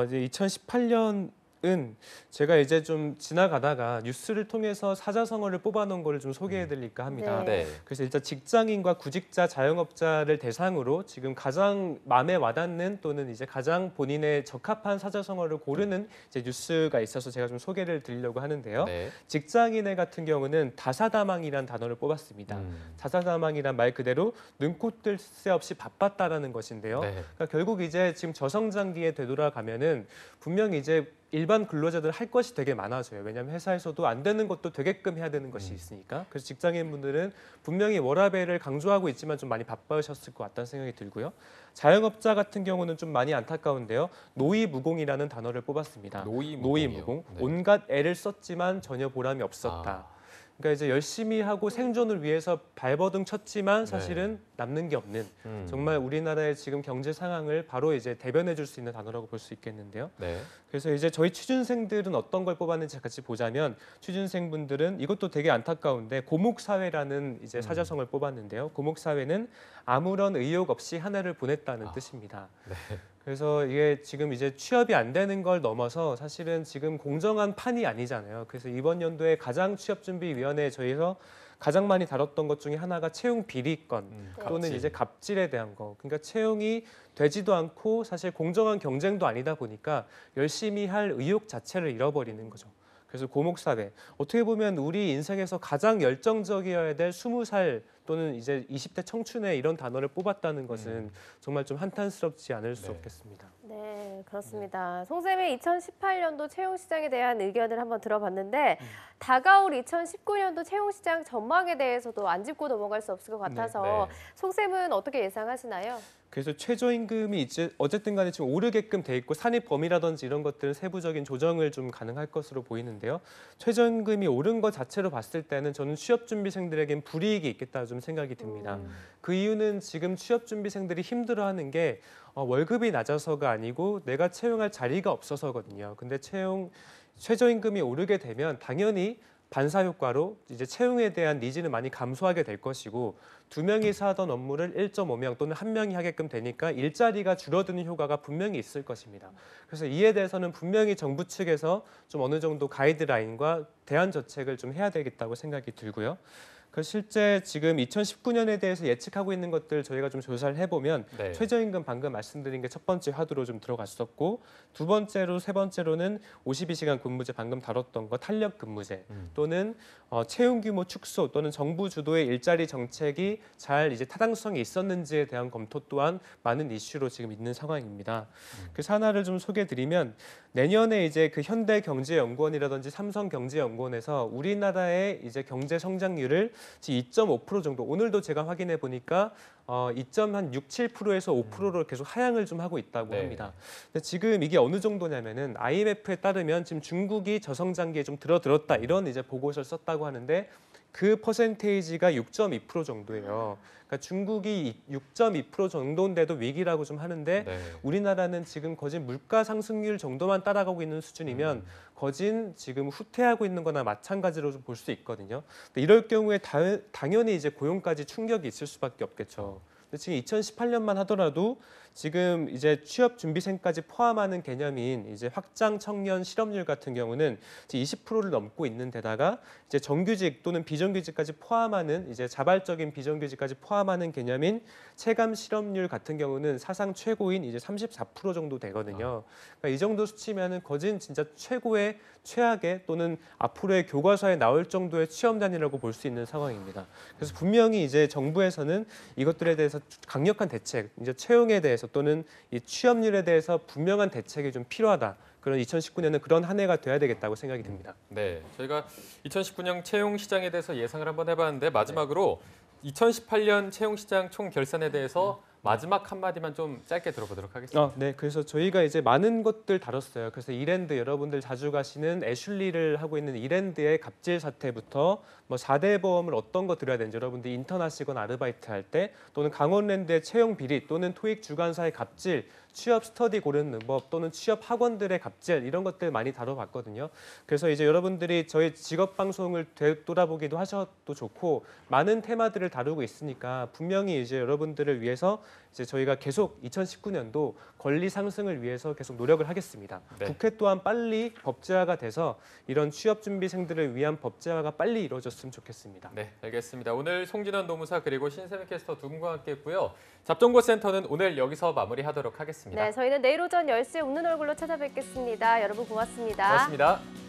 Speaker 11: 이제 2018년은 제가 이제 좀 지나가다가 뉴스를 통해서 사자성어를 뽑아놓은 거를 좀 소개해드릴까 합니다.
Speaker 2: 네.
Speaker 11: 그래서 일단 직장인과 구직자, 자영업자를 대상으로 지금 가장 마음에 와닿는 또는 이제 가장 본인의 적합한 사자성어를 고르는 이제 뉴스가 있어서 제가 좀 소개를 드리려고 하는데요.
Speaker 2: 네.
Speaker 11: 직장인의 같은 경우는 다사다망이란 단어를 뽑았습니다. 다사다망이란 말 그대로 눈꽃뜰 새 없이 바빴다라는 것인데요.
Speaker 2: 네.
Speaker 11: 그러니까 결국 이제 지금 저성장기에 되돌아가면은 분명히 이제 일반 근로자들 할 것이 되게 많아져요. 왜냐하면 회사에서도 안 되는 것도 되게끔 해야 되는 것이 있으니까. 그래서 직장인분들은 분명히 워라밸을 강조하고 있지만 좀 많이 바빠셨을 것 같다는 생각이 들고요. 자영업자 같은 경우는 좀 많이 안타까운데요. 노이무공이라는 단어를 뽑았습니다. 노이무공.
Speaker 2: 네.
Speaker 11: 온갖 애를 썼지만 전혀 보람이 없었다. 그러니까 이제 열심히 하고 생존을 위해서 발버둥 쳤지만 사실은 남는 게 없는 정말 우리나라의 지금 경제 상황을 바로 이제 대변해 줄 수 있는 단어라고 볼 수 있겠는데요.
Speaker 2: 네.
Speaker 11: 그래서 이제 저희 취준생들은 어떤 걸 뽑았는지 같이 보자면 취준생분들은 이것도 되게 안타까운데 고목사회라는 이제 사자성어를 뽑았는데요. 고목사회는 아무런 의욕 없이 한 해를 보냈다는 뜻입니다.
Speaker 2: 네.
Speaker 11: 그래서 이게 지금 이제 취업이 안 되는 걸 넘어서 사실은 지금 공정한 판이 아니잖아요. 그래서 이번 연도에 가장 취업준비위원회에 저희서 가장 많이 다뤘던 것 중에 하나가 채용 비리건 또는
Speaker 2: 갑질.
Speaker 11: 이제 갑질에 대한 거. 그러니까 채용이 되지도 않고 사실 공정한 경쟁도 아니다 보니까 열심히 할 의욕 자체를 잃어버리는 거죠. 그래서 고목사회 어떻게 보면 우리 인생에서 가장 열정적이어야 될 20살 또는 이제 20대 청춘의 이런 단어를 뽑았다는 것은 정말 좀 한탄스럽지 않을 수 없겠습니다.
Speaker 3: 네, 그렇습니다. 송쌤의 2018년도 채용 시장에 대한 의견을 한번 들어봤는데 다가올 2019년도 채용 시장 전망에 대해서도 안 짚고 넘어갈 수 없을 것 같아서 송쌤은 어떻게 예상하시나요?
Speaker 11: 그래서 최저임금이 이제 어쨌든 간에 지금 오르게끔 돼 있고 산입 범위라든지 이런 것들은 세부적인 조정을 좀 가능할 것으로 보이는데요. 최저임금이 오른 것 자체로 봤을 때는 저는 취업준비생들에겐 불이익이 있겠다 좀 생각이 듭니다. 그 이유는 지금 취업준비생들이 힘들어하는 게 월급이 낮아서가 아니고 내가 채용할 자리가 없어서거든요. 근데 최저임금이 오르게 되면 당연히 반사 효과로 이제 채용에 대한 니즈는 많이 감소하게 될 것이고 2명이서 하던 업무를 1.5명 또는 1명이 하게끔 되니까 일자리가 줄어드는 효과가 분명히 있을 것입니다. 그래서 이에 대해서는 분명히 정부 측에서 좀 어느 정도 가이드라인과 대안 정책을 좀 해야 되겠다고 생각이 들고요. 그 실제 지금 2019년에 대해서 예측하고 있는 것들 저희가 좀 조사를 해보면
Speaker 2: 네.
Speaker 11: 최저임금 방금 말씀드린 게 첫 번째 화두로 좀 들어갔었고 두 번째로 세 번째로는 52시간 근무제 방금 다뤘던 거 탄력 근무제 또는 채용 규모 축소 또는 정부 주도의 일자리 정책이 잘 이제 타당성이 있었는지에 대한 검토 또한 많은 이슈로 지금 있는 상황입니다. 그래서 하나를 좀 소개드리면 내년에 이제 그 현대경제연구원이라든지 삼성경제연구원에서 우리나라의 이제 경제 성장률을 2.5% 정도 오늘도 제가 확인해 보니까 2.67%에서 5%로 계속 하향을 좀 하고 있다고 합니다. 근데 지금 이게 어느 정도냐면은 IMF에 따르면 지금 중국이 저성장기에 좀 들었다 이런 이제 보고서를 썼다고 하는데 그 퍼센테이지가 6.2% 정도예요. 그러니까 중국이 6.2% 정도인데도 위기라고 좀 하는데 우리나라는 지금 거진 물가 상승률 정도만 따라가고 있는 수준이면 거진 지금 후퇴하고 있는 거나 마찬가지로 좀 볼 수 있거든요. 근데 이럴 경우에 당연히 이제 고용까지 충격이 있을 수밖에 없겠죠. 근데 지금 2018년만 하더라도 지금 이제 취업 준비생까지 포함하는 개념인 이제 확장 청년 실업률 같은 경우는 20%를 넘고 있는 데다가 이제 정규직 또는 비정규직까지 포함하는 이제 자발적인 비정규직까지 포함하는 개념인 체감 실업률 같은 경우는 사상 최고인 이제 34% 정도 되거든요. 그러니까 이 정도 수치면은 거진 진짜 최고의 최악의 또는 앞으로의 교과서에 나올 정도의 취업난이라고 볼 수 있는 상황입니다. 그래서 분명히 이제 정부에서는 이것들에 대해서 강력한 대책, 이제 채용에 대해서 또는 이 취업률에 대해서 분명한 대책이 좀 필요하다. 그런 2019년은 그런 한 해가 돼야 되겠다고 생각이 듭니다.
Speaker 2: 네, 저희가 2019년 채용 시장에 대해서 예상을 한번 해봤는데 마지막으로 2018년 채용 시장 총 결산에 대해서 마지막 한마디만 좀 짧게 들어보도록 하겠습니다.
Speaker 11: 네, 그래서 저희가 이제 많은 것들 다뤘어요. 그래서 이랜드 여러분들 자주 가시는 애슐리를 하고 있는 이랜드의 갑질 사태부터 뭐 4대 보험을 어떤 거 들어야 되는지 여러분들 인턴하시거나 아르바이트 할 때 또는 강원랜드의 채용 비리 또는 토익 주관사의 갑질 취업 스터디 고르는 법 또는 취업 학원들의 갑질 이런 것들 많이 다뤄봤거든요. 그래서 이제 여러분들이 저희 직업 방송을 되돌아보기도 하셔도 좋고 많은 테마들을 다루고 있으니까 분명히 이제 여러분들을 위해서 이제 저희가 계속 2019년도 권리 상승을 위해서 계속 노력을 하겠습니다. 국회 또한 빨리 법제화가 돼서 이런 취업 준비생들을 위한 법제화가 빨리 이루어졌으면 좋겠습니다.
Speaker 2: 네, 알겠습니다. 오늘 송진원 노무사 그리고 신세미 캐스터 두 분과 함께했고요. 잡정보센터는 오늘 여기서 마무리하도록 하겠습니다.
Speaker 3: 네, 저희는 내일 오전 10시에 웃는 얼굴로 찾아뵙겠습니다. 여러분 고맙습니다.
Speaker 2: 고맙습니다.